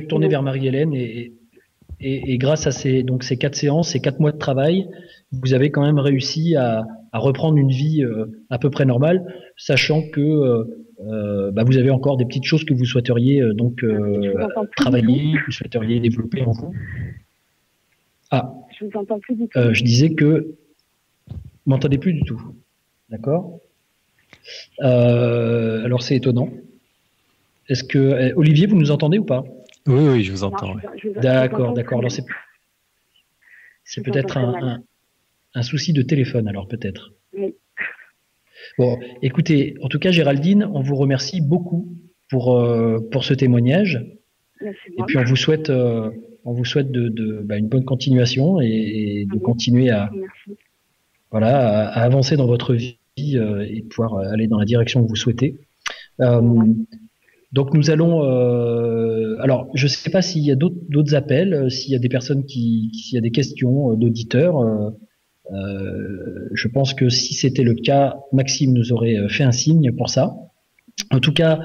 tourné vers Marie-Hélène et grâce à ces 4 séances, ces 4 mois de travail, vous avez quand même réussi à reprendre une vie à peu près normale, sachant que vous avez encore des petites choses que vous souhaiteriez travailler, que vous souhaiteriez développer en vous. Ah, je vous entends plus du tout. Je disais que vous m'entendez plus du tout. D'accord. Alors c'est étonnant. Est-ce que Olivier, vous nous entendez ou pas? Oui, je vous entends. D'accord. Alors c'est peut-être un souci de téléphone, alors peut-être. Oui. Bon, écoutez, en tout cas, Géraldine, on vous remercie beaucoup pour ce témoignage. Et puis on vous souhaite une bonne continuation et de continuer à avancer dans votre vie et pouvoir aller dans la direction que vous souhaitez. Donc nous allons. Alors je ne sais pas s'il y a d'autres appels, s'il y a des personnes s'il y a des questions d'auditeurs. Je pense que si c'était le cas, Maxime nous aurait fait un signe pour ça. En tout cas,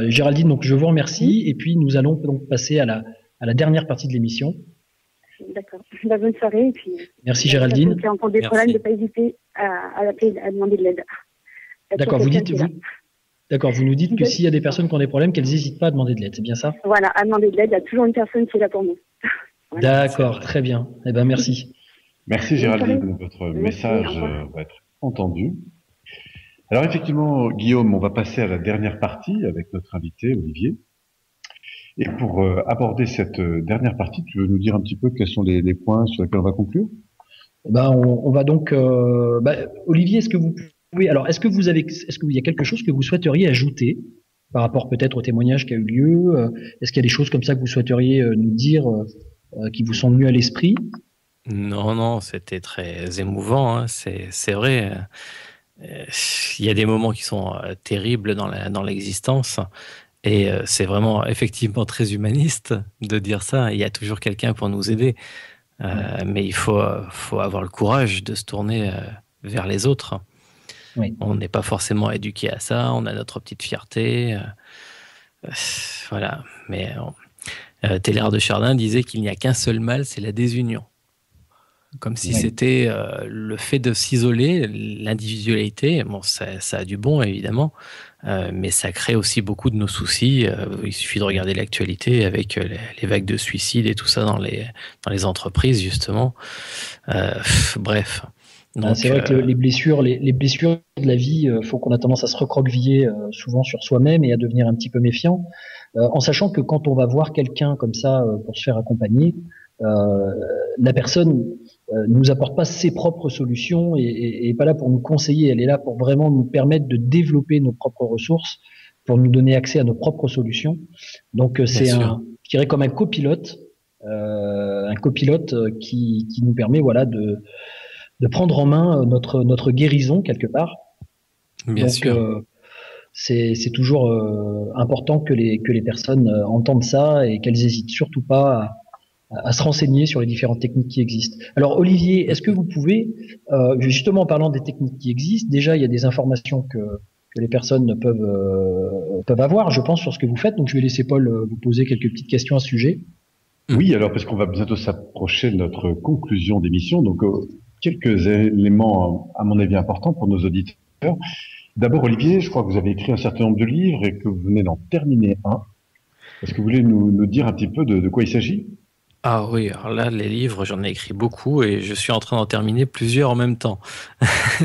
Géraldine, donc je vous remercie et puis nous allons donc passer à la dernière partie de l'émission. D'accord. Bonne soirée et puis. Merci Géraldine. Si vous avez des problèmes, ne pas hésiter à l'appeler, à demander de l'aide. D'accord. Vous nous dites que s'il y a des personnes qui ont des problèmes, qu'elles n'hésitent pas à demander de l'aide. C'est bien ça? Voilà, à demander de l'aide. Il y a toujours une personne qui est là pour nous. Voilà. D'accord, très bien. Eh ben, merci. Merci Géraldine, votre message va être entendu. Alors effectivement, Guillaume, on va passer à la dernière partie avec notre invité, Olivier. Et pour aborder cette dernière partie, tu veux nous dire un petit peu quels sont les points sur lesquels on va conclure? Ben, on va donc, Olivier, est-ce qu'il y a quelque chose que vous souhaiteriez ajouter par rapport peut-être au témoignage qui a eu lieu? Est-ce qu'il y a des choses comme ça que vous souhaiteriez nous dire, qui vous sont venues à l'esprit? Non, c'était très émouvant, hein. C'est vrai. Il y a des moments qui sont terribles dans l'existence. Et c'est vraiment effectivement très humaniste de dire ça. Il y a toujours quelqu'un pour nous aider. Mais il faut avoir le courage de se tourner vers les autres. Oui. On n'est pas forcément éduqué à ça. On a notre petite fierté. Voilà. Mais Teilhard de Chardin disait qu'il n'y a qu'un seul mal, c'est la désunion. Comme si c'était le fait de s'isoler, l'individualité. Bon, ça a du bon, évidemment, mais ça crée aussi beaucoup de nos soucis. Il suffit de regarder l'actualité avec les vagues de suicides et tout ça dans les entreprises, justement. Bref. Donc, c'est vrai que les blessures de la vie, faut qu'on a tendance à se recroqueviller souvent sur soi-même et à devenir un petit peu méfiant, en sachant que quand on va voir quelqu'un comme ça pour se faire accompagner, la personne nous apporte pas ses propres solutions et est pas là pour nous conseiller. Elle est là pour vraiment nous permettre de développer nos propres ressources, pour nous donner accès à nos propres solutions. Donc c'est je dirais comme un copilote qui nous permet de prendre en main notre guérison quelque part. Bien sûr. C'est toujours important que les personnes entendent ça et qu'elles hésitent surtout pas à se renseigner sur les différentes techniques qui existent. Alors Olivier, est-ce que vous pouvez, justement en parlant des techniques qui existent, déjà il y a des informations que les personnes peuvent avoir, je pense, sur ce que vous faites. Donc je vais laisser Paul vous poser quelques petites questions à ce sujet. Oui, alors parce qu'on va bientôt s'approcher de notre conclusion d'émission, donc quelques éléments à mon avis importants pour nos auditeurs. D'abord Olivier, je crois que vous avez écrit un certain nombre de livres et que vous venez d'en terminer un. Est-ce que vous voulez nous dire un petit peu de quoi il s'agit ? Ah oui, alors là, les livres, j'en ai écrit beaucoup et je suis en train d'en terminer plusieurs en même temps.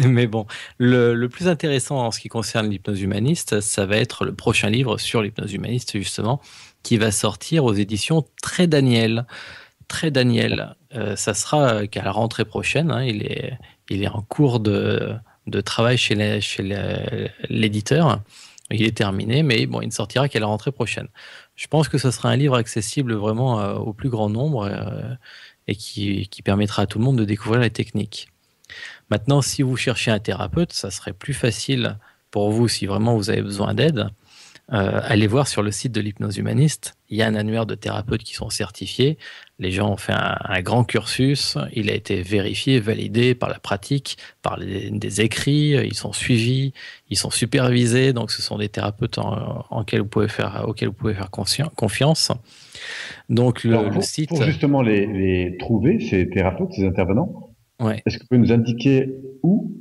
Mais bon, le plus intéressant en ce qui concerne l'hypnose humaniste, ça va être le prochain livre sur l'hypnose humaniste, justement, qui va sortir aux éditions Très Daniel. Très Daniel, ça sera qu'à la rentrée prochaine, hein, il est en cours de travail chez l'éditeur. Il est terminé, mais bon, il ne sortira qu'à la rentrée prochaine. Je pense que ce sera un livre accessible vraiment au plus grand nombre et qui permettra à tout le monde de découvrir les techniques. Maintenant, si vous cherchez un thérapeute, ça serait plus facile pour vous, si vraiment vous avez besoin d'aide, allez voir sur le site de l'hypnose humaniste. Il y a un annuaire de thérapeutes qui sont certifiés. Les gens ont fait un grand cursus. Il a été vérifié, validé par la pratique, par des écrits. Ils sont suivis, ils sont supervisés. Donc, ce sont des thérapeutes auxquels vous pouvez faire confiance. Donc, le site. Pour justement les trouver, ces thérapeutes, ces intervenants, est-ce que vous pouvez nous indiquer où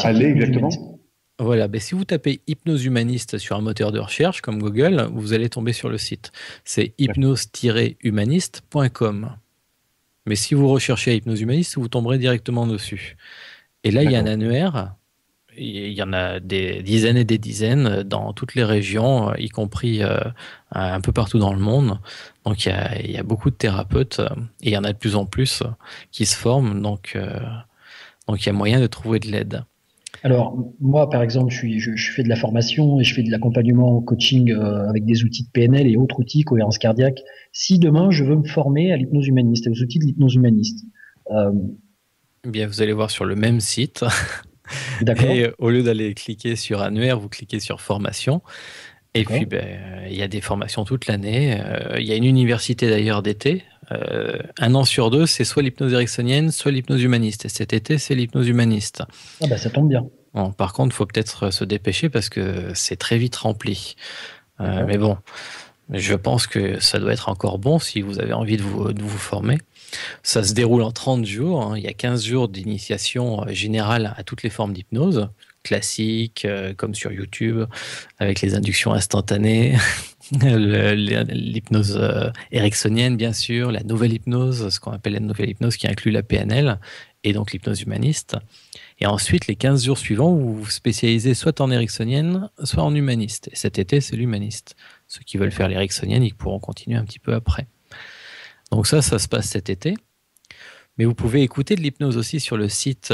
aller exactement ? Voilà, si vous tapez hypnose humaniste sur un moteur de recherche comme Google, vous allez tomber sur le site. C'est hypnose-humaniste.com. Mais si vous recherchez hypnose humaniste, vous tomberez directement dessus. Et là, il y a un annuaire. Il y en a des dizaines et des dizaines dans toutes les régions, y compris un peu partout dans le monde. Donc, il y a beaucoup de thérapeutes et il y en a de plus en plus qui se forment. Donc il y a moyen de trouver de l'aide. Alors, moi, par exemple, je fais de la formation et je fais de l'accompagnement au coaching avec des outils de PNL et autres outils, cohérence cardiaque. Si demain, je veux me former à l'hypnose humaniste, aux outils de l'hypnose humaniste. Bien, vous allez voir sur le même site. D'accord. Et au lieu d'aller cliquer sur annuaire, vous cliquez sur formation. Et puis, il y a des formations toute l'année. Il y a une université d'ailleurs d'été. 1 an sur 2, c'est soit l'hypnose ericksonienne, soit l'hypnose humaniste. Et cet été, c'est l'hypnose humaniste. Ah ça tombe bien. Bon, par contre, il faut peut-être se dépêcher parce que c'est très vite rempli. Mais bon, je pense que ça doit être encore bon si vous avez envie de vous former. Ça se déroule en 30 jours. Hein. Il y a 15 jours d'initiation générale à toutes les formes d'hypnose, classique, comme sur YouTube, avec les inductions instantanées, l'hypnose ericksonienne, bien sûr, la nouvelle hypnose, ce qu'on appelle la nouvelle hypnose qui inclut la PNL, et donc l'hypnose humaniste. Et ensuite, les 15 jours suivants, vous vous spécialisez soit en ericksonienne, soit en humaniste. Et cet été, c'est l'humaniste. Ceux qui veulent faire l'ericksonienne, ils pourront continuer un petit peu après. Donc ça se passe cet été. Mais vous pouvez écouter de l'hypnose aussi sur le site.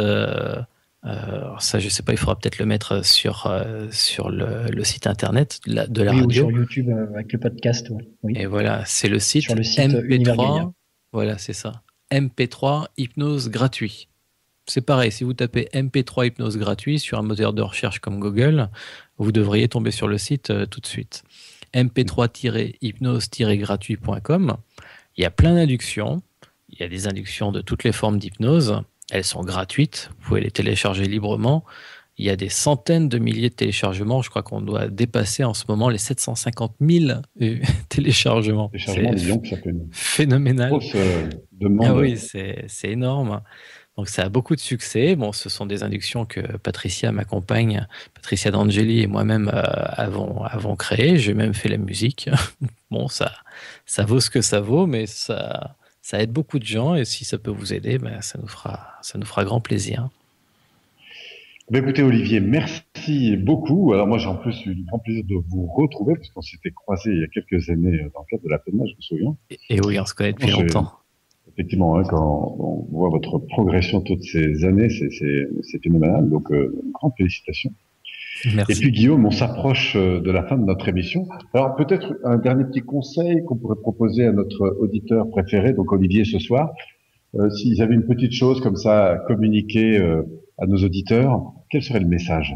Ça, je sais pas, il faudra peut-être le mettre sur le site internet de la radio. Ou sur YouTube avec le podcast. Oui. Et voilà, c'est le site, sur le site MP3. Voilà, c'est ça. MP3 hypnose gratuit. C'est pareil, si vous tapez MP3 hypnose gratuit sur un moteur de recherche comme Google, vous devriez tomber sur le site tout de suite. mp3-hypnose-gratuit.com. Il y a plein d'inductions. Il y a des inductions de toutes les formes d'hypnose. Elles sont gratuites. Vous pouvez les télécharger librement. Il y a des centaines de milliers de téléchargements. Je crois qu'on doit dépasser en ce moment les 750 000 téléchargements. Disons que ça fait une phénoménal. Grosse demande. Ah oui, c'est énorme. Donc ça a beaucoup de succès. Bon, ce sont des inductions que Patricia m'accompagne, Patricia D'Angeli et moi-même avons créées. J'ai même fait la musique. Bon, ça vaut ce que ça vaut, mais ça aide beaucoup de gens, et si ça peut vous aider, ça nous fera grand plaisir. Écoutez Olivier, merci beaucoup. Alors moi j'ai en plus eu le grand plaisir de vous retrouver, parce qu'on s'était croisés il y a quelques années dans le cadre de la PNA, je me souviens. Et oui, on se connaît depuis longtemps. Effectivement, quand on voit votre progression toutes ces années, c'est phénoménal, donc grande félicitations. Merci. Et puis Guillaume, on s'approche de la fin de notre émission. Alors peut-être un dernier petit conseil qu'on pourrait proposer à notre auditeur préféré, donc Olivier ce soir. S'ils avaient une petite chose comme ça à communiquer à nos auditeurs, quel serait le message ?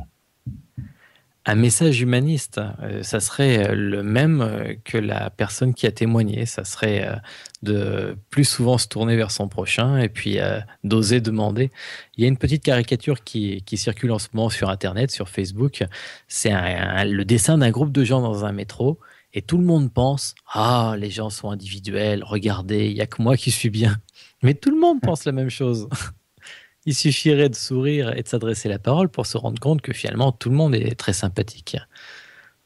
Un message humaniste, ça serait le même que la personne qui a témoigné. Ça serait de plus souvent se tourner vers son prochain et puis d'oser demander. Il y a une petite caricature qui circule en ce moment sur Internet, sur Facebook. C'est le dessin d'un groupe de gens dans un métro et tout le monde pense « Ah, les gens sont individuels, regardez, il n'y a que moi qui suis bien. » Mais tout le monde pense la même chose. Il suffirait de sourire et de s'adresser la parole pour se rendre compte que finalement tout le monde est très sympathique.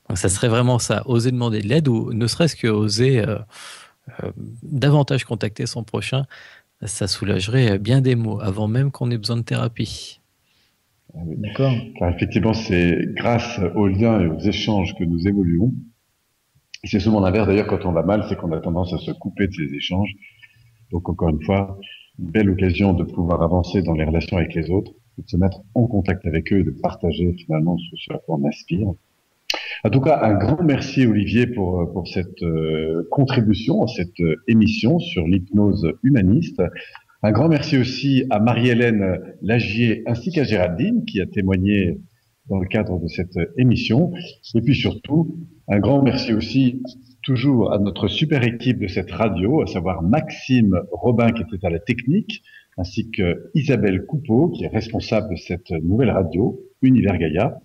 Donc ça serait vraiment ça, oser demander de l'aide, ou ne serait-ce que oser davantage contacter son prochain. Ça soulagerait bien des maux avant même qu'on ait besoin de thérapie. D'accord. Car effectivement, c'est grâce aux liens et aux échanges que nous évoluons. Et c'est souvent l'inverse d'ailleurs, quand on va mal, c'est qu'on a tendance à se couper de ces échanges. Donc encore une fois, une belle occasion de pouvoir avancer dans les relations avec les autres, de se mettre en contact avec eux et de partager finalement ce à quoi on aspire. En tout cas, un grand merci Olivier pour cette contribution à cette émission sur l'hypnose humaniste. Un grand merci aussi à Marie-Hélène Lagier ainsi qu'à Géraldine qui a témoigné dans le cadre de cette émission. Et puis surtout, un grand merci aussi toujours à notre super équipe de cette radio, à savoir Maxime Robin qui était à la technique, ainsi que Isabelle Coupeau qui est responsable de cette nouvelle radio, Univers Gaïa.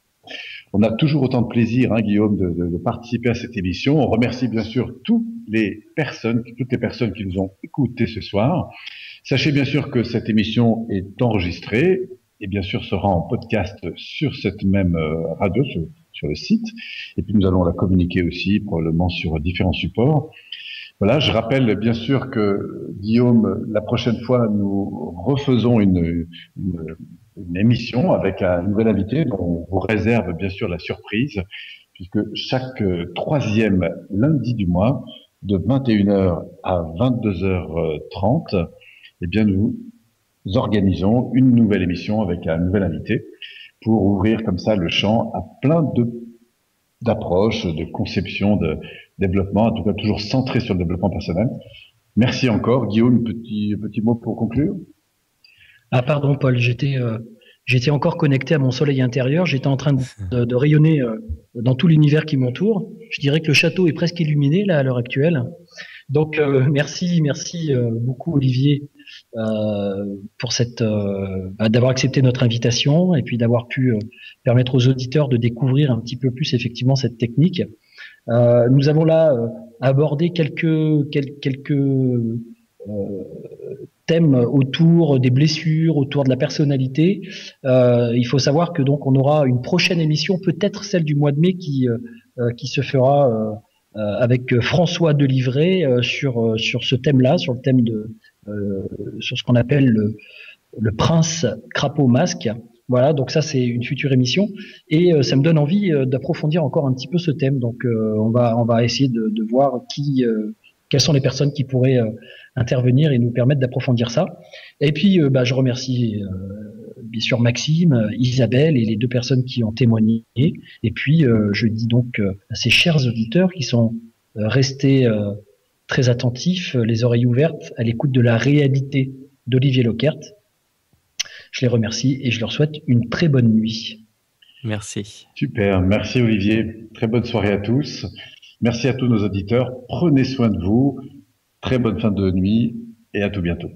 On a toujours autant de plaisir, Guillaume, de participer à cette émission. On remercie bien sûr toutes les personnes qui nous ont écoutés ce soir. Sachez bien sûr que cette émission est enregistrée et bien sûr sera en podcast sur cette même radio, sur le site. Et puis nous allons la communiquer aussi probablement sur différents supports. Voilà, je rappelle bien sûr que Guillaume, la prochaine fois, nous refaisons une émission avec un nouvel invité dont on vous réserve bien sûr la surprise, puisque chaque troisième lundi du mois, de 21h à 22h30, eh bien nous organisons une nouvelle émission avec un nouvel invité pour ouvrir comme ça le champ à plein d'approches, de conceptions, de développement, en tout cas toujours centré sur le développement personnel. Merci encore. Guillaume, petit mot pour conclure. Ah pardon Paul, j'étais encore connecté à mon soleil intérieur, j'étais en train de rayonner dans tout l'univers qui m'entoure. Je dirais que le château est presque illuminé là à l'heure actuelle. Donc merci beaucoup Olivier pour d'avoir accepté notre invitation et puis d'avoir pu permettre aux auditeurs de découvrir un petit peu plus effectivement cette technique. Nous avons là abordé quelques thème autour des blessures, autour de la personnalité. Il faut savoir que donc on aura une prochaine émission, peut-être celle du mois de mai, qui se fera avec François Delivray sur ce thème-là, sur le thème sur ce qu'on appelle le prince crapaud masque. Voilà, donc ça c'est une future émission et ça me donne envie d'approfondir encore un petit peu ce thème. Donc on va essayer de voir quelles sont les personnes qui pourraient intervenir et nous permettre d'approfondir ça. Et puis je remercie bien sûr Maxime, Isabelle et les deux personnes qui ont témoigné. Et puis je dis donc à ces chers auditeurs qui sont restés très attentifs, les oreilles ouvertes, à l'écoute de la réalité d'Olivier Lequert. Je les remercie et je leur souhaite une très bonne nuit. Merci. Super, merci Olivier. Très bonne soirée à tous. Merci à tous nos auditeurs. Prenez soin de vous. Très bonne fin de nuit et à tout bientôt.